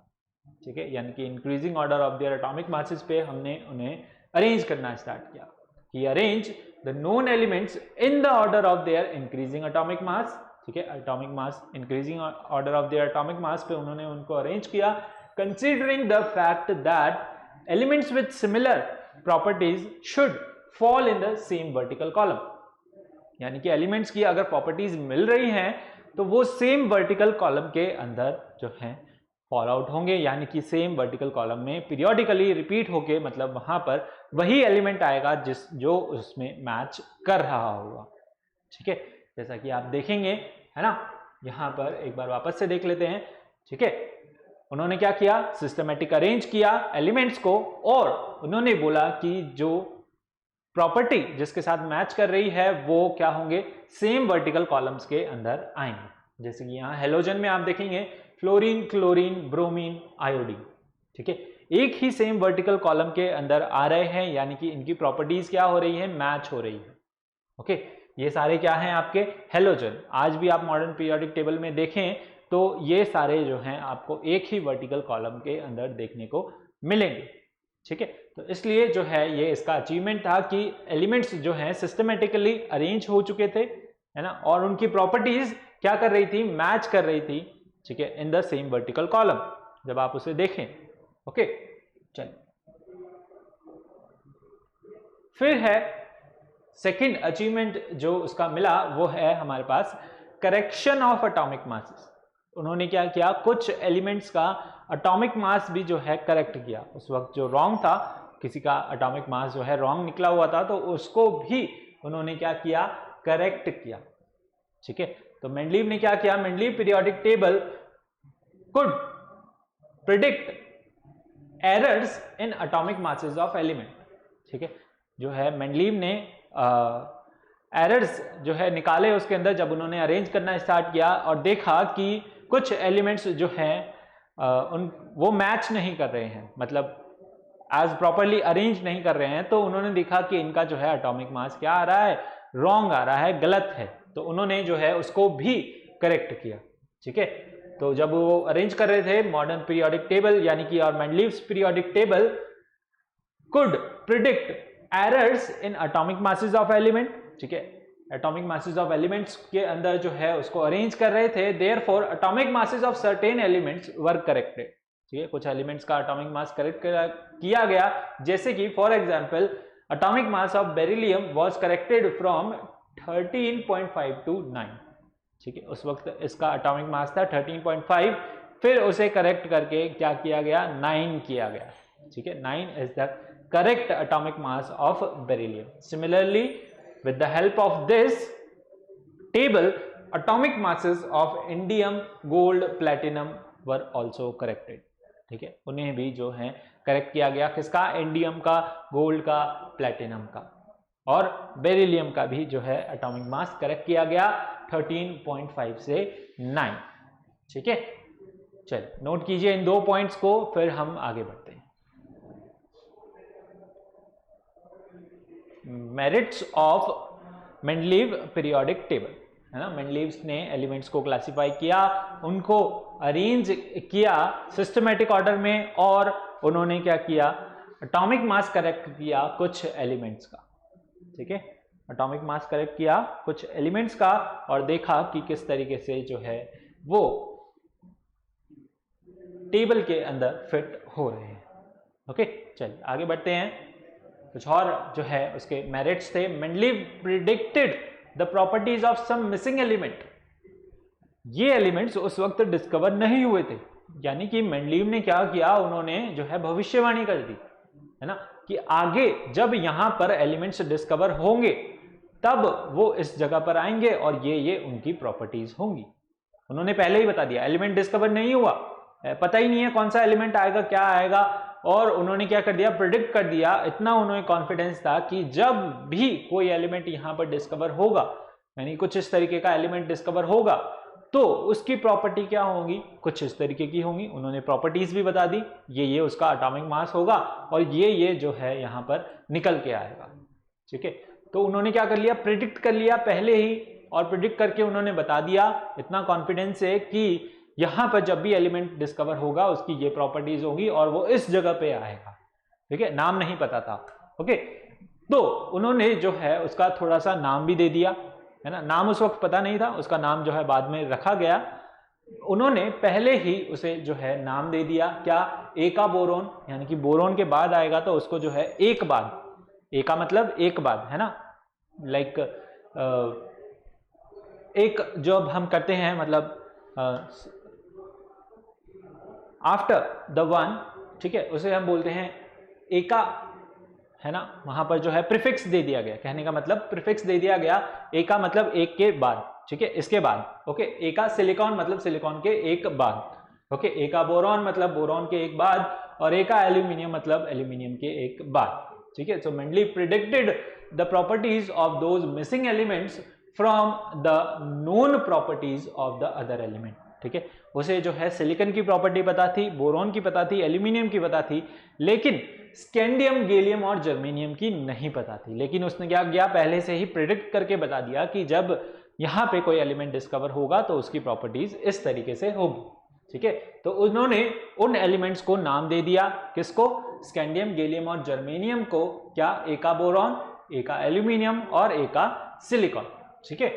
ठीक है, यानी कि increasing order of their atomic masses पे हमने उन्हें अरेंज करना स्टार्ट किया। He arrange the known elements in the order of their increasing atomic mass. ठीक है, atomic mass increasing order of their atomic mass पे उन्होंने उनको अरेंज किया, considering the fact that elements with similar properties should fall in the same vertical column. यानी कि elements की अगर प्रॉपर्टीज मिल रही हैं तो वो सेम वर्टिकल कॉलम के अंदर जो है फॉल आउट होंगे, यानी कि सेम वर्टिकल कॉलम में पीरियोडिकली रिपीट होके, मतलब वहां पर वही एलिमेंट आएगा जो उसमें मैच कर रहा होगा। ठीक है, जैसा कि आप देखेंगे है ना, यहां पर एक बार वापस से देख लेते हैं। ठीक है, उन्होंने क्या किया, सिस्टमेटिक अरेंज किया एलिमेंट्स को और उन्होंने बोला कि जो प्रॉपर्टी जिसके साथ मैच कर रही है वो क्या होंगे, सेम वर्टिकल कॉलम्स के अंदर आएंगे। जैसे कि यहाँ हेलोजन में आप देखेंगे फ्लोरीन, क्लोरीन, ब्रोमीन, आयोडीन। ठीक है, एक ही सेम वर्टिकल कॉलम के अंदर आ रहे हैं, यानी कि इनकी प्रॉपर्टीज क्या हो रही है, मैच हो रही है। ओके, ये सारे क्या हैं आपके हेलोजन। आज भी आप मॉडर्न पीरियोडिक टेबल में देखें तो ये सारे जो हैं आपको एक ही वर्टिकल कॉलम के अंदर देखने को मिलेंगे। ठीक है, तो इसलिए जो है ये इसका अचीवमेंट था कि एलिमेंट्स जो हैं सिस्टमेटिकली अरेंज हो चुके थे, है ना, और उनकी प्रॉपर्टीज क्या कर रही थी, मैच कर रही थी। ठीक है, इन द सेम वर्टिकल कॉलम, जब आप उसे देखें। ओके, चलिए फिर है सेकंड अचीवमेंट जो उसका मिला, वो है हमारे पास करेक्शन ऑफ एटॉमिक मासेस। उन्होंने क्या किया, कुछ एलिमेंट्स का एटॉमिक मास भी जो है करेक्ट किया। उस वक्त जो रॉन्ग था, किसी का एटॉमिक मास जो है रॉन्ग निकला हुआ था, तो उसको भी उन्होंने क्या किया, करेक्ट किया। ठीक है, तो मेंडलीव ने क्या किया, Mendeleev periodic table could predict errors in atomic masses of element. ठीक है, जो है मेंडलीव ने एरर्स जो है निकाले उसके अंदर, जब उन्होंने अरेंज करना स्टार्ट किया और देखा कि कुछ एलिमेंट्स जो हैं वो मैच नहीं कर रहे हैं, मतलब एज प्रॉपरली अरेंज नहीं कर रहे हैं, तो उन्होंने देखा कि इनका जो है एटॉमिक मास क्या आ रहा है, रॉन्ग आ रहा है, गलत है, तो उन्होंने जो है उसको भी करेक्ट किया। ठीक है, तो जब वो अरेंज कर रहे थे मॉडर्न पीरियोडिक टेबल, यानी कि और Mendeleev's periodic table could predict errors in atomic masses of element. ठीक है, एटॉमिक मासेस ऑफ एलिमेंट्स के अंदर जो है उसको अरेंज कर रहे थे, therefore atomic masses of certain elements were corrected. ठीक है, कुछ एलिमेंट्स का एटॉमिक मास करेक्ट किया गया, जैसे कि for example atomic mass of beryllium was corrected from 13.5 to 9। ठीक है, उस वक्त इसका एटॉमिक मास था 13.5, फिर उसे करेक्ट करके क्या किया गया, 9 किया गया। ठीक है, 9 is the correct atomic mass of beryllium. Similarly with the help of this table, atomic masses of indium, gold, platinum were also corrected. ठीक है, उन्हें भी जो है करेक्ट किया गया, किसका, इंडियम का, गोल्ड का, प्लेटिनम का, और बेरिलियम का भी जो है एटॉमिक मास करेक्ट किया गया 13.5 से 9। ठीक है, चलिए नोट कीजिए इन दो पॉइंट्स को, फिर हम आगे बढ़ते हैं। Merits of Mendeleev periodic table, है ना, मेंडलीव्स ने एलिमेंट्स को क्लासिफाई किया, उनको अरेंज किया सिस्टमेटिक ऑर्डर में, और उन्होंने क्या किया, एटॉमिक मास करेक्ट किया कुछ एलिमेंट्स का। ठीक है, एटॉमिक मास करेक्ट किया कुछ एलिमेंट्स का और देखा कि किस तरीके से जो है वो टेबल के अंदर फिट हो रहे हैं। ओके, चलिए आगे बढ़ते हैं। कुछ और जो है उसके मेरिट्स थे। Mendeleev predicted the properties of some missing element. ये एलिमेंट्स उस वक्त डिस्कवर नहीं हुए थे, यानी कि मेंडलीव ने क्या किया, उन्होंने जो है भविष्यवाणी कर दी, है ना, कि आगे जब यहां पर एलिमेंट्स डिस्कवर होंगे तब वो इस जगह पर आएंगे और ये उनकी प्रॉपर्टीज होंगी। उन्होंने पहले ही बता दिया, एलिमेंट डिस्कवर नहीं हुआ, पता ही नहीं है कौन सा एलिमेंट आएगा, क्या आएगा, और उन्होंने क्या कर दिया, प्रिडिक्ट कर दिया, इतना उन्हें कॉन्फिडेंस था कि जब भी कोई एलिमेंट यहां पर डिस्कवर होगा, यानी कुछ इस तरीके का एलिमेंट डिस्कवर होगा, तो उसकी प्रॉपर्टी क्या होगी, कुछ इस तरीके की होंगी। उन्होंने प्रॉपर्टीज भी बता दी, ये उसका एटॉमिक मास होगा और ये जो है यहां पर निकल के आएगा। ठीक है, तो उन्होंने क्या कर लिया, प्रिडिक्ट कर लिया पहले ही, और प्रिडिक्ट करके उन्होंने बता दिया इतना कॉन्फिडेंस है कि यहां पर जब भी एलिमेंट डिस्कवर होगा उसकी ये प्रॉपर्टीज होगी और वो इस जगह पे आएगा। ठीक है, नाम नहीं पता था। ओके, तो उन्होंने जो है उसका थोड़ा सा नाम भी दे दिया, है ना। नाम उस वक्त पता नहीं था, उसका नाम जो है बाद में रखा गया। उन्होंने पहले ही उसे जो है नाम दे दिया, क्या, एका बोरोन, यानी कि बोरोन के बाद आएगा तो उसको जो है एक बाद, एका मतलब एक बाद, है ना, लाइक एक जब हम करते हैं मतलब आफ्टर द वन, ठीक है, उसे हम बोलते हैं एका, है ना। वहां पर जो है प्रीफिक्स दे दिया गया, कहने का मतलब प्रीफिक्स दे दिया गया, एका मतलब एक के बाद, ठीक है, इसके बाद। ओके, एका सिलिकॉन मतलब सिलिकॉन के एक बाद। ओके, एका बोरॉन मतलब बोरॉन के एक बाद, और एका एल्यूमिनियम मतलब एल्यूमिनियम के एक बाद। ठीक है, so Mendeleev predicted the properties of those missing elements from the known properties of the other element. ठीक है, उसे जो है सिलिकॉन की प्रॉपर्टी पता थी, बोरॉन की पता थी, एल्यूमिनियम की पता थी, लेकिन स्कैंडियम, गैलियम और जर्मेनियम की नहीं पता थी। लेकिन उसने क्या किया, पहले से ही प्रिडिक्ट करके बता दिया कि जब यहां पे कोई एलिमेंट डिस्कवर होगा तो उसकी प्रॉपर्टीज इस तरीके से होगी। ठीक है, तो उन्होंने उन एलिमेंट्स को नाम दे दिया, किसको, स्कैंडियम, गैलियम और जर्मेनियम को, क्या, एका बोरॉन, एका एल्यूमिनियम और एका सिलिकॉन। ठीक है,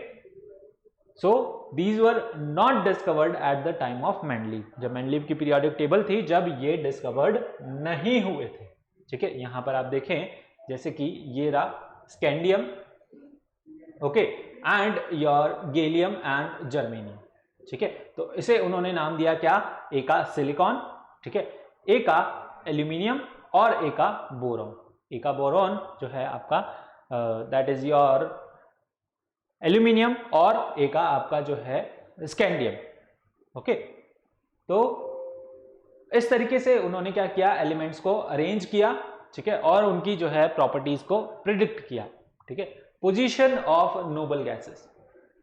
so these were not discovered at the time of Mendeleev, जब मेंडलीव की पीरियोडिक टेबल थी, जब ये डिस्कवर्ड नहीं हुए थे। ठीक है, यहां पर आप देखें जैसे कि ये रहा scandium, okay, and your gallium and germanium. ठीक है, तो इसे उन्होंने नाम दिया क्या, एका सिलिकॉन, ठीक है, एका एल्यूमिनियम और एका बोरॉन। एका बोरॉन जो है आपका दैट इज योर एल्यूमिनियम, और एका आपका जो है स्कैंडियम। ओके, तो इस तरीके से उन्होंने क्या किया, एलिमेंट्स को अरेंज किया, ठीक है, और उनकी जो है प्रॉपर्टीज को प्रिडिक्ट किया। ठीक है, position of noble gases,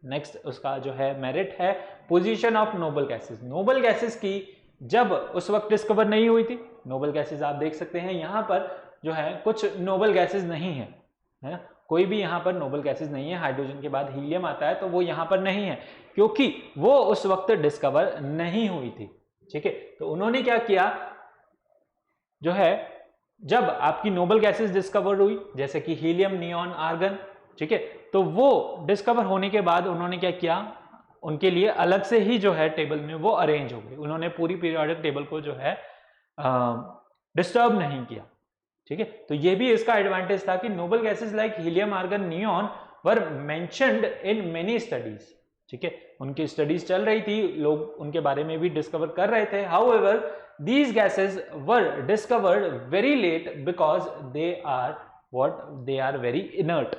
next उसका जो है मेरिट है position of noble gases. Noble gases की जब उस वक्त डिस्कवर नहीं हुई थी, नोबल गैसेस आप देख सकते हैं यहां पर जो है कुछ नोबल गैसेस नहीं है, है ना, कोई भी यहां पर नोबल गैसेस नहीं है। हाइड्रोजन के बाद हीलियम आता है तो वो यहां पर नहीं है, क्योंकि वो उस वक्त डिस्कवर नहीं हुई थी। ठीक है, तो उन्होंने क्या किया, जो है जब आपकी नोबल गैसेस डिस्कवर हुई, जैसे कि हीलियम, नियॉन, आर्गन, ठीक है, तो वो डिस्कवर होने के बाद उन्होंने क्या किया, उनके लिए अलग से ही जो है टेबल में वो अरेंज हो गई। उन्होंने पूरी पीरियोडिक टेबल को जो है डिस्टर्ब नहीं किया। ठीक है, तो ये भी इसका एडवांटेज था कि noble gases like helium, argon, neon were mentioned in many studies. ठीक है, उनकी स्टडीज चल रही थी, लोग उनके बारे में भी डिस्कवर कर रहे थे। However these gases were discovered very late because they are very inert।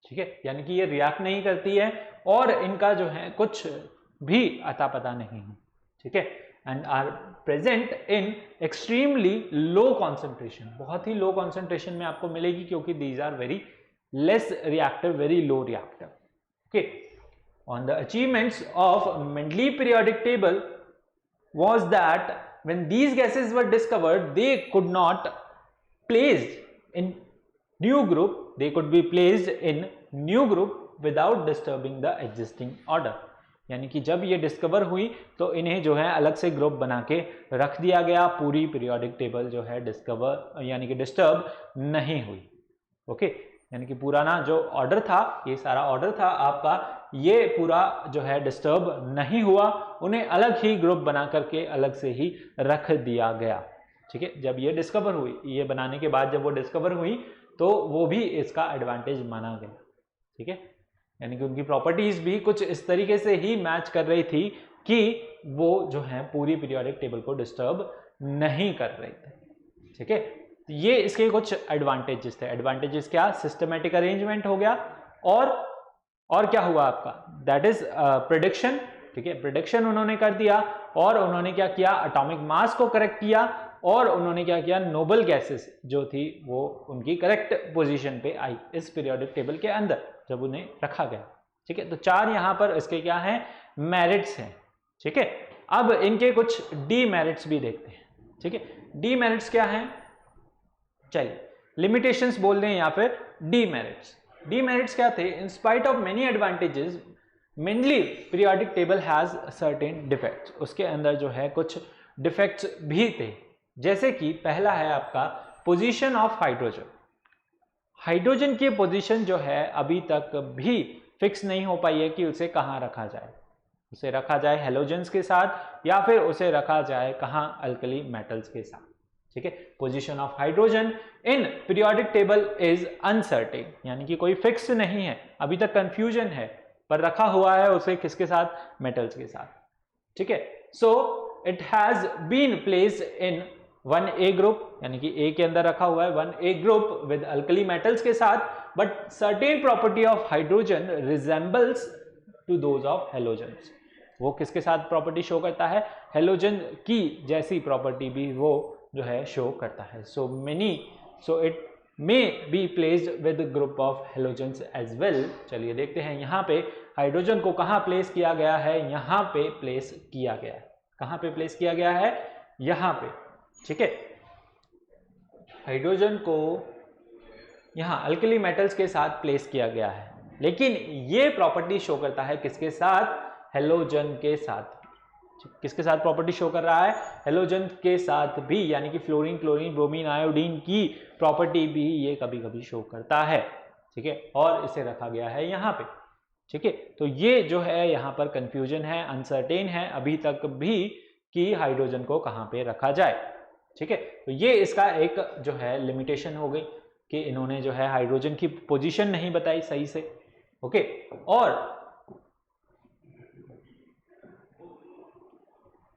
ठीक है, यानी कि ये रिएक्ट नहीं करती है और इनका जो है कुछ भी अता पता नहीं है। ठीक है, and are present in extremely low concentration, बहुत ही लो कॉन्सेंट्रेशन में आपको मिलेगी, क्योंकि these are very less reactive, very low reactive. Okay, on the achievements of Mendeleev periodic table was that when these gases were discovered, they could not placed in new group, they could be placed in new group without disturbing the existing order। यानी कि जब ये discover हुई तो इन्हें जो है अलग से ग्रुप बना के रख दिया गया, पूरी पीरियोडिक टेबल जो है डिस्कवर यानी कि डिस्टर्ब नहीं हुई। ओके, यानी कि पुराना जो ऑर्डर था, ये सारा ऑर्डर था आपका, ये पूरा जो है डिस्टर्ब नहीं हुआ, उन्हें अलग ही ग्रुप बना करके अलग से ही रख दिया गया। ठीक है, जब ये डिस्कवर हुई, ये बनाने के बाद जब वो डिस्कवर हुई तो वो भी इसका एडवांटेज माना गया। ठीक है, यानी कि उनकी प्रॉपर्टीज भी कुछ इस तरीके से ही मैच कर रही थी कि वो जो है पूरी पीरियोडिक टेबल को डिस्टर्ब नहीं कर रहे थे। ठीक है, तो ये इसके कुछ एडवांटेजेस थे। एडवांटेजेस क्या, सिस्टमेटिक अरेंजमेंट हो गया, और क्या हुआ आपका, दैट इज प्रेडिक्शन। ठीक है, प्रेडिक्शन उन्होंने कर दिया, और उन्होंने क्या किया, एटॉमिक मास को करेक्ट किया, और उन्होंने क्या किया, नोबल गैसेस जो थी वो उनकी करेक्ट पोजीशन पे आई इस पीरियोडिक टेबल के अंदर जब उन्हें रखा गया। ठीक है, तो 4 यहाँ पर इसके क्या हैं, मेरिट्स हैं। ठीक है, अब इनके कुछ डीमेरिट्स भी देखते हैं। ठीक है, डीमेरिट्स क्या हैं, चलिए लिमिटेशंस बोल दें या फिर डीमेरिट्स। डीमेरिट्स क्या थे, in spite of many advantages mainly periodic table has certain defects, उसके अंदर जो है कुछ डिफेक्ट्स भी थे। जैसे कि पहला है आपका पोजीशन ऑफ हाइड्रोजन। हाइड्रोजन की पोजीशन जो है अभी तक भी फिक्स नहीं हो पाई है कि उसे कहाँ रखा जाए, उसे रखा जाए हेलोजेंस के साथ या फिर उसे रखा जाए कहाँ, अल्कली मेटल्स के साथ। ठीक है, position of hydrogen in periodic table is uncertain, यानी कि कोई फिक्स नहीं है, अभी तक कंफ्यूजन है, पर रखा हुआ है उसे किसके साथ, मेटल्स के साथ। ठीक है, so it has been placed in 1A group, यानी कि A के अंदर रखा हुआ है 1A group with alkali metals के साथ, but certain property of hydrogen resembles to those of halogens. वो किसके साथ प्रॉपर्टी शो करता है, हेलोजन की जैसी प्रॉपर्टी भी वो जो है शो करता है। So it may be placed with group of halogens as well. चलिए देखते हैं यहाँ पे हाइड्रोजन को कहाँ प्लेस किया गया है, यहाँ पे प्लेस किया गया है। कहाँ पे प्लेस किया गया है, यहाँ पे। ठीक है, हाइड्रोजन को यहाँ अल्कली मेटल्स के साथ प्लेस किया गया है, लेकिन ये प्रॉपर्टी शो करता है किसके साथ, हेलोजन के साथ। किसके साथ प्रॉपर्टी शो कर रहा है, हेलोजन के साथ भी, यानी कि फ्लोरीन, क्लोरीन, ब्रोमीन, आयोडीन की प्रॉपर्टी भी ये कभी कभी शो करता है। ठीक है, और इसे रखा गया है यहाँ पे। ठीक है, तो ये जो है यहाँ पर कंफ्यूजन है, अनसर्टेन है अभी तक भी कि हाइड्रोजन को कहाँ पे रखा जाए। ठीक है, तो ये इसका एक जो है लिमिटेशन हो गई कि इन्होंने जो है हाइड्रोजन की पोजीशन नहीं बताई सही से। ओके,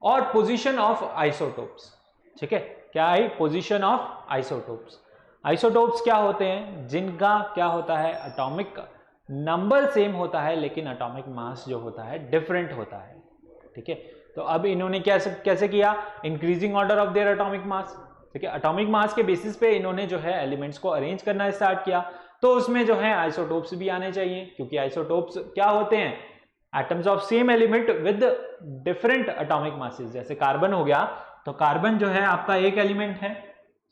और पोजीशन ऑफ आइसोटोप्स। ठीक है, क्या है, पोजीशन ऑफ आइसोटोप्स। आइसोटोप्स क्या होते हैं, जिनका क्या होता है, एटॉमिक नंबर सेम होता है लेकिन एटॉमिक मास जो होता है डिफरेंट होता है। ठीक है, तो अब इन्होंने कैसे किया, increasing order of their atomic mass. ठीक है, एटॉमिक मास के बेसिस पे इन्होंने जो है एलिमेंट्स को अरेंज करना स्टार्ट किया, तो उसमें जो है आइसोटोप्स भी आने चाहिए, क्योंकि आइसोटोप्स क्या होते हैं, atoms of same element with different atomic masses. जैसे कार्बन हो गया, तो कार्बन जो है आपका एक एलिमेंट है,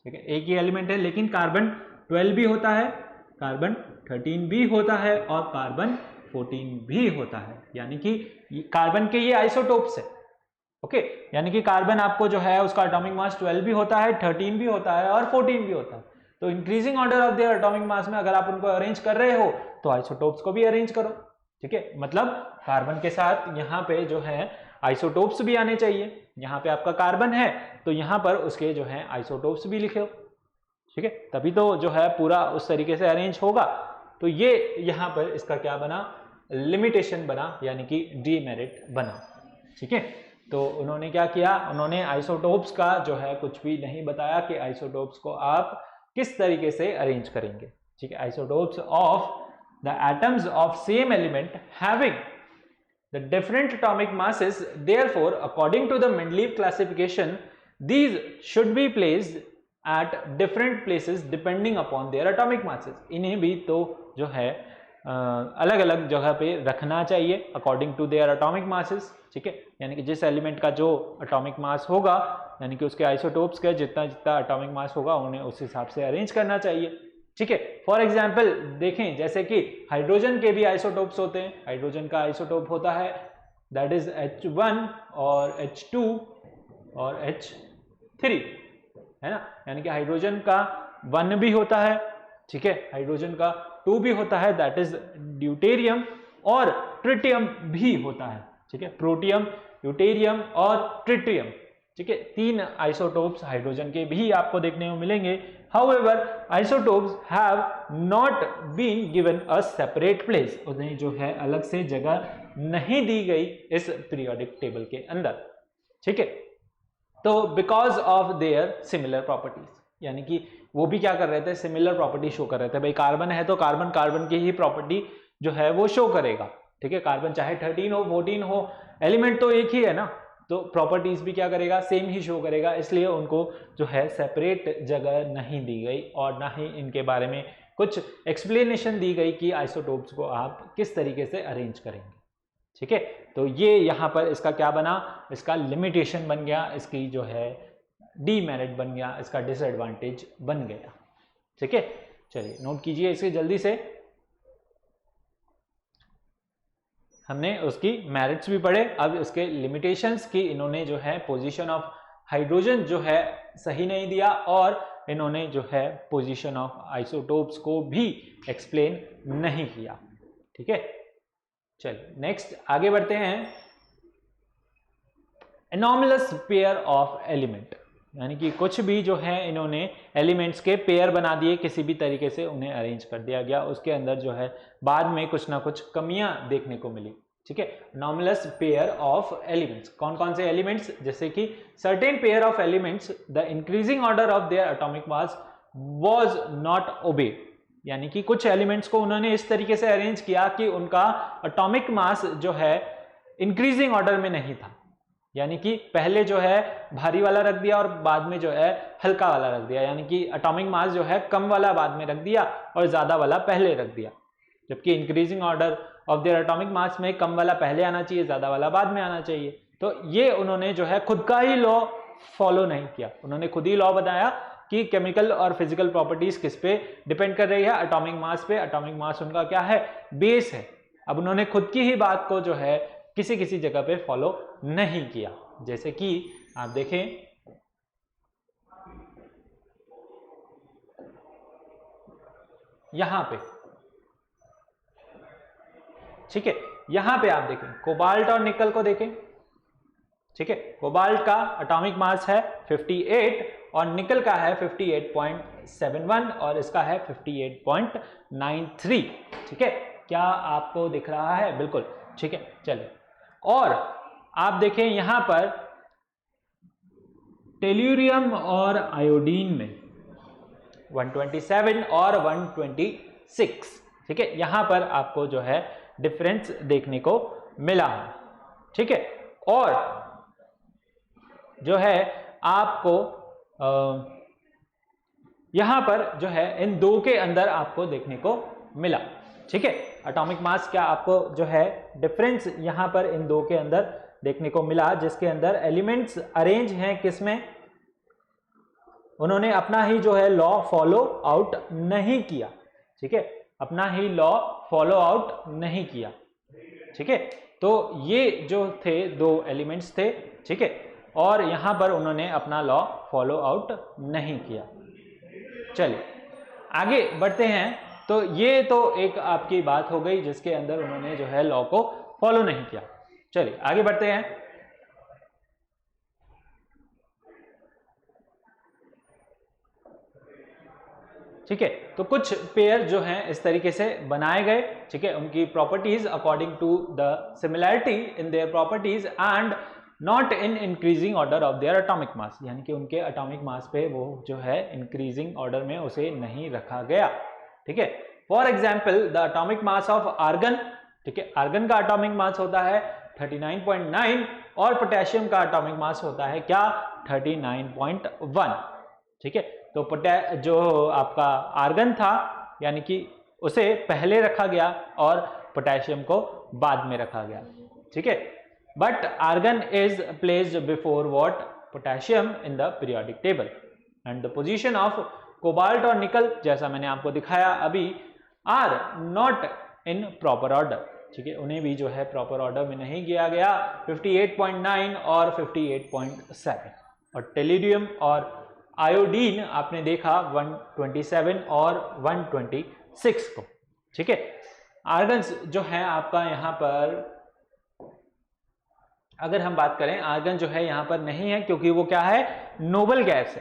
ठीक है, एक ही एलिमेंट है, लेकिन कार्बन 12 भी होता है, कार्बन 13 भी होता है और कार्बन 14 भी होता है, यानी कि कार्बन के ये आइसोटोप्स है। ओके, यानी कि कार्बन आपको जो है उसका एटॉमिक मास 12 भी होता है, 13 भी होता है और 14 भी होता है। तो increasing order of their atomic मास में अगर आप उनको अरेंज कर रहे हो तो आइसोटोप्स को भी अरेंज करो। ठीक है, मतलब कार्बन के साथ यहाँ पे जो है आइसोटोप्स भी आने चाहिए। यहाँ पे आपका कार्बन है तो यहाँ पर उसके जो है आइसोटोप्स भी लिखे हो। ठीक है, तभी तो जो है पूरा उस तरीके से अरेंज होगा। तो ये यहाँ पर इसका क्या बना, लिमिटेशन बना, यानी कि डीमेरिट बना। ठीक है, तो उन्होंने क्या किया, उन्होंने आइसोटोप्स का जो है कुछ भी नहीं बताया कि आइसोटोप्स को आप किस तरीके से अरेंज करेंगे। ठीक है, isotopes of the atoms of same element having the different atomic masses, therefore according to the Mendeleev classification these should be placed at different places depending upon their atomic masses। इन्हें भी तो जो है अलग अलग जगह पे रखना चाहिए according to their atomic masses। ठीक है, यानी कि जिस एलिमेंट का जो एटॉमिक मास होगा, यानी कि उसके आइसोटोप्स का जितना जितना एटॉमिक मास होगा उन्हें उस हिसाब से अरेंज करना चाहिए। ठीक है, फॉर एग्जाम्पल देखें, जैसे कि हाइड्रोजन के भी आइसोटोप्स होते हैं। हाइड्रोजन का आइसोटोप होता है दैट इज H1 और H2 और H3, है ना, यानी कि हाइड्रोजन का 1 भी होता है, ठीक है, हाइड्रोजन का 2 भी होता है दैट इज ड्यूटेरियम, और ट्रिटियम भी होता है। ठीक है, प्रोटियम, ड्यूटेरियम और ट्रिटियम। ठीक है, 3 आइसोटोप्स हाइड्रोजन के भी आपको देखने को मिलेंगे। However, isotopes have not been given a separate place। उन्हें जो है अलग से जगह नहीं दी गई इस पीरियोडिक टेबल के अंदर। ठीक है, तो because of their similar properties, यानी कि वो भी क्या कर रहे थे, सिमिलर प्रॉपर्टी शो कर रहे थे। भाई कार्बन है तो कार्बन कार्बन की ही प्रॉपर्टी जो है वो शो करेगा। ठीक है, कार्बन चाहे 13 हो 14 हो, एलिमेंट तो एक ही है ना, तो प्रॉपर्टीज भी क्या करेगा, सेम ही शो करेगा, इसलिए उनको जो है सेपरेट जगह नहीं दी गई और ना ही इनके बारे में कुछ एक्सप्लेनेशन दी गई कि आइसोटोप्स को आप किस तरीके से अरेंज करेंगे। ठीक है, तो ये यहाँ पर इसका क्या बना, इसका लिमिटेशन बन गया, इसकी जो है डीमेरिट बन गया, इसका डिसएडवांटेज बन गया। ठीक है, चलिए नोट कीजिए इसे जल्दी से। हमने उसकी मेरिट्स भी पढ़े, अब इसके लिमिटेशंस की इन्होंने जो है पोजीशन ऑफ हाइड्रोजन जो है सही नहीं दिया और इन्होंने जो है पोजीशन ऑफ आइसोटोप्स को भी एक्सप्लेन नहीं किया। ठीक है, चलिए नेक्स्ट आगे बढ़ते हैं। एनॉमलस पेयर ऑफ एलिमेंट, यानी कि कुछ भी जो है इन्होंने एलिमेंट्स के पेयर बना दिए, किसी भी तरीके से उन्हें अरेंज कर दिया गया, उसके अंदर जो है बाद में कुछ ना कुछ कमियां देखने को मिली। ठीक है, एनॉमलस पेयर ऑफ एलिमेंट्स, कौन कौन से एलिमेंट्स, जैसे कि certain pair of elements the increasing order of their atomic mass was not obeyed, यानी कि कुछ एलिमेंट्स को उन्होंने इस तरीके से अरेंज किया कि उनका एटॉमिक मास जो है इंक्रीजिंग ऑर्डर में नहीं था, यानी कि पहले जो है भारी वाला रख दिया और बाद में जो है हल्का वाला रख दिया, यानी कि एटॉमिक मास जो है कम वाला बाद में रख दिया और ज्यादा वाला पहले रख दिया, जबकि increasing order of their atomic मास में कम वाला पहले आना चाहिए, ज्यादा वाला बाद में आना चाहिए। तो ये उन्होंने जो है खुद का ही लॉ फॉलो नहीं किया, उन्होंने खुद ही लॉ बताया कि केमिकल और फिजिकल प्रॉपर्टीज किस पे डिपेंड कर रही है, एटॉमिक मास पे। एटॉमिक मास उनका क्या है, बेस है। अब उन्होंने खुद की ही बात को जो है किसी किसी जगह पे फॉलो नहीं किया, जैसे कि आप देखें यहां पे। ठीक है, यहां पे आप देखें कोबाल्ट और निकल को देखें। ठीक है, कोबाल्ट का एटॉमिक मास है 58 और निकल का है 58.71 और इसका है 58.93। ठीक है, क्या आपको दिख रहा है, बिल्कुल ठीक है। चलिए, और आप देखें यहां पर टेल्यूरियम और आयोडीन में 127 और 126। ठीक है, यहां पर आपको जो है डिफरेंस देखने को मिला है। ठीक है, और जो है आपको यहां पर जो है इन दो के अंदर आपको देखने को मिला। ठीक है, एटॉमिक मास क्या आपको जो है डिफरेंस यहां पर इन दो के अंदर देखने को मिला, जिसके अंदर एलिमेंट्स अरेंज हैं किसमें, उन्होंने अपना ही जो है लॉ फॉलो आउट नहीं किया। ठीक है, अपना ही लॉ फॉलो आउट नहीं किया। ठीक है, तो ये जो थे दो एलिमेंट्स थे। ठीक है, और यहां पर उन्होंने अपना लॉ फॉलो आउट नहीं किया। चलिए आगे बढ़ते हैं। तो ये तो एक आपकी बात हो गई जिसके अंदर उन्होंने जो है लॉ को फॉलो नहीं किया। चलिए आगे बढ़ते हैं। ठीक है, तो कुछ पेयर जो हैं इस तरीके से बनाए गए। ठीक है, उनकी properties according to the similarity in their properties and not in increasing order of their atomic mass, यानी कि उनके एटॉमिक मास पे वो जो है इंक्रीजिंग ऑर्डर में उसे नहीं रखा गया। ठीक है, for example the atomic mass of argon. ठीक है, आर्गन का एटॉमिक मास होता है 39.9 और पोटेशियम का एटॉमिक मास होता है क्या, 39.1। ठीक है, तो जो आपका आर्गन था यानी कि उसे पहले रखा गया और पोटेशियम को बाद में रखा गया। ठीक है, but argon is placed before what, potassium in the periodic table and the position of cobalt और निकल, जैसा मैंने आपको दिखाया अभी, are not in proper order. ठीक है, उन्हें भी जो है प्रॉपर ऑर्डर में नहीं किया गया। 58.9 और 58.7 और टेल्यूरियम और आयोडीन आपने देखा 127 और 126 को। ठीक है, आर्गन्स जो है आपका यहां पर अगर हम बात करें, आर्गन जो है यहां पर नहीं है क्योंकि वो क्या है, नोबल गैस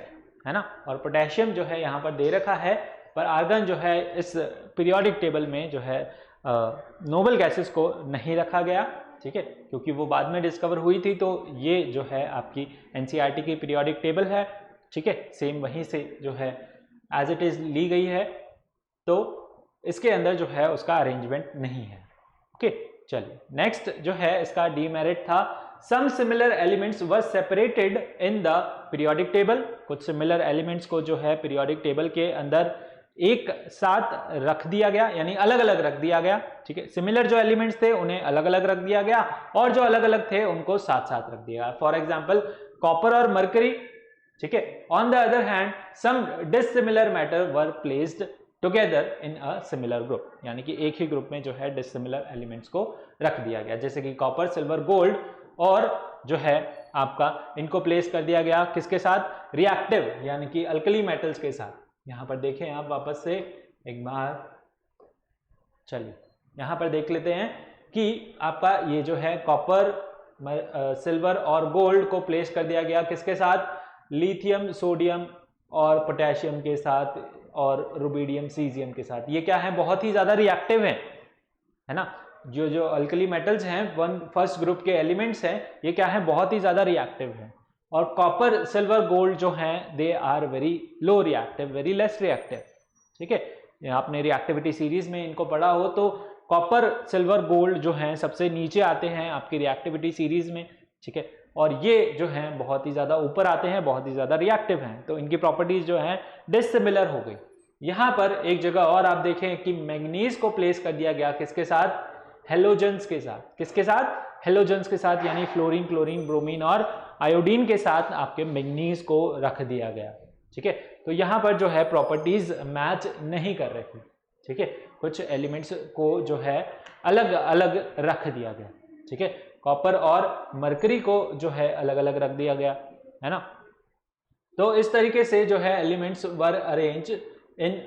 है ना, और पोटेशियम जो है यहां पर दे रखा है, पर आर्गन जो है इस पीरियोडिक टेबल में जो है नोबल गैसेस को नहीं रखा गया। ठीक है, क्योंकि वो बाद में डिस्कवर हुई थी। तो ये जो है आपकी एनसीईआरटी की पीरियोडिक टेबल है। ठीक है, सेम वहीं से जो है एज इट इज ली गई है, तो इसके अंदर जो है उसका अरेंजमेंट नहीं है। ओके, चलिए नेक्स्ट जो है इसका डीमेरिट था some similar elements were separated in the periodic table, कुछ सिमिलर एलिमेंट्स को जो है पीरियोडिक टेबल के अंदर एक साथ रख दिया गया, यानी अलग अलग रख दिया गया, ठीक है। सिमिलर जो एलिमेंट्स थे उन्हें अलग अलग रख दिया गया और जो अलग अलग थे उनको साथ साथ रख दिया गया। फॉर एग्जाम्पल कॉपर और मरकरी, ठीक है। On the other hand some dissimilar matter were placed together in a similar group, यानी कि एक ही ग्रुप में जो है डिसिमिलर एलिमेंट्स को रख दिया गया, जैसे कि कॉपर, सिल्वर, गोल्ड, और जो है आपका इनको प्लेस कर दिया गया किसके साथ, रिएक्टिव यानी कि अल्कली मेटल्स के साथ। यहां पर देखें आप वापस से एक बार, चलिए यहां पर देख लेते हैं कि आपका ये जो है कॉपर, सिल्वर और गोल्ड को प्लेस कर दिया गया किसके साथ, लिथियम, सोडियम और पोटेशियम के साथ और रुबिडियम, सीजियम के साथ। ये क्या है, बहुत ही ज्यादा रिएक्टिव है ना। जो अल्कली मेटल्स हैं, फर्स्ट ग्रुप के एलिमेंट्स हैं, ये क्या है, बहुत ही ज्यादा रिएक्टिव है। और कॉपर, सिल्वर, गोल्ड जो हैं, they are very low reactive, very less reactive, ठीक है। आपने रिएक्टिविटी सीरीज में इनको पढ़ा हो तो कॉपर, सिल्वर, गोल्ड जो हैं सबसे नीचे आते हैं आपकी रिएक्टिविटी सीरीज में, ठीक है। और ये जो हैं बहुत ही ज्यादा ऊपर आते हैं, बहुत ही ज्यादा रिएक्टिव हैं, तो इनकी प्रॉपर्टीज जो हैं डिसिमिलर हो गई। यहां पर एक जगह और आप देखें कि मैंगनीज को प्लेस कर दिया गया किसके साथ, हेलोजेंस के साथ। किसके साथ, हेलोजेंस के साथ, यानी फ्लोरीन, क्लोरीन, ब्रोमीन और आयोडीन के साथ आपके मैंगनीज को रख दिया गया, ठीक है। तो यहां पर जो है प्रॉपर्टीज मैच नहीं कर रही, ठीक है। कुछ एलिमेंट्स को जो है अलग अलग रख दिया गया, ठीक है। कॉपर और मरकरी को जो है अलग अलग रख दिया गया, है ना। तो इस तरीके से जो है elements were arrange in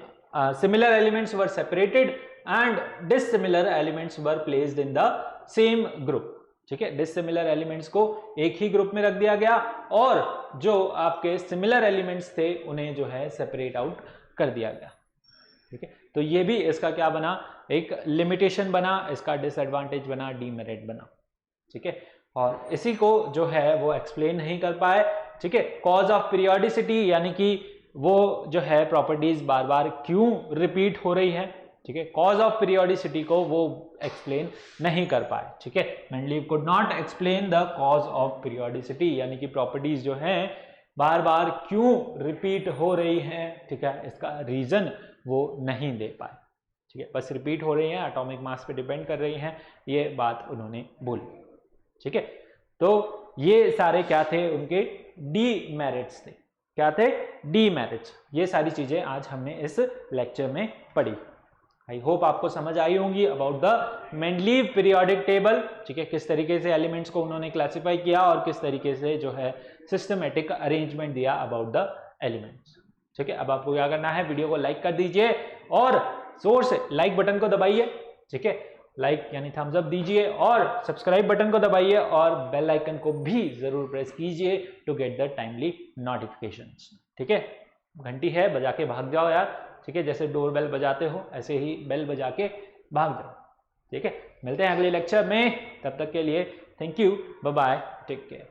similar elements were separated and dissimilar elements were placed in the same group, ठीक है। डिसिमिलर एलिमेंट्स को एक ही ग्रुप में रख दिया गया और जो आपके सिमिलर एलिमेंट्स थे उन्हें जो है सेपरेट आउट कर दिया गया, ठीक है। तो ये भी इसका क्या बना, एक लिमिटेशन बना, इसका डिसएडवांटेज बना, डीमेरिट बना, ठीक है। और इसी को जो है वो एक्सप्लेन नहीं कर पाए, ठीक है। कॉज ऑफ पीरियोडिसिटी, यानी कि वो जो है प्रॉपर्टीज बार बार क्यों रिपीट हो रही है, ठीक है। कॉज ऑफ पीरियोडिसिटी को वो एक्सप्लेन नहीं कर पाए, ठीक है। Mendeleev could not explain the cause of periodicity, यानी कि प्रॉपर्टीज जो हैं बार बार क्यों रिपीट हो रही हैं, ठीक है, इसका रीजन वो नहीं दे पाए, ठीक है। बस रिपीट हो रही हैं, एटॉमिक मास पे डिपेंड कर रही हैं, ये बात उन्होंने बोली, ठीक है। तो ये सारे क्या थे, उनके डीमेरिट्स थे। क्या थे, डीमेरिट्स। ये सारी चीजें आज हमने इस लेक्चर में पढ़ी। आई होप आपको समझ आई होंगी about the Mendeleev periodic table, ठीक है। किस तरीके से एलिमेंट्स को उन्होंने क्लासिफाई किया और किस तरीके से जो है सिस्टमेटिक अरेंजमेंट दिया अबाउट द एलिमेंट्स, ठीक है। अब आपको क्या करना है, वीडियो को लाइक कर दीजिए और जोर से लाइक बटन को दबाइए, ठीक है। लाइक यानी थम्स अप दीजिए और सब्सक्राइब बटन को दबाइए और बेल आइकन को भी जरूर प्रेस कीजिए to get the timely notifications, ठीक है। घंटी है, बजा के भाग जाओ यार, ठीक है। जैसे डोर बेल बजाते हो ऐसे ही बेल बजा के भाग जाओ, ठीक है। मिलते हैं अगले लेक्चर में, तब तक के लिए thank you, bye bye, take care.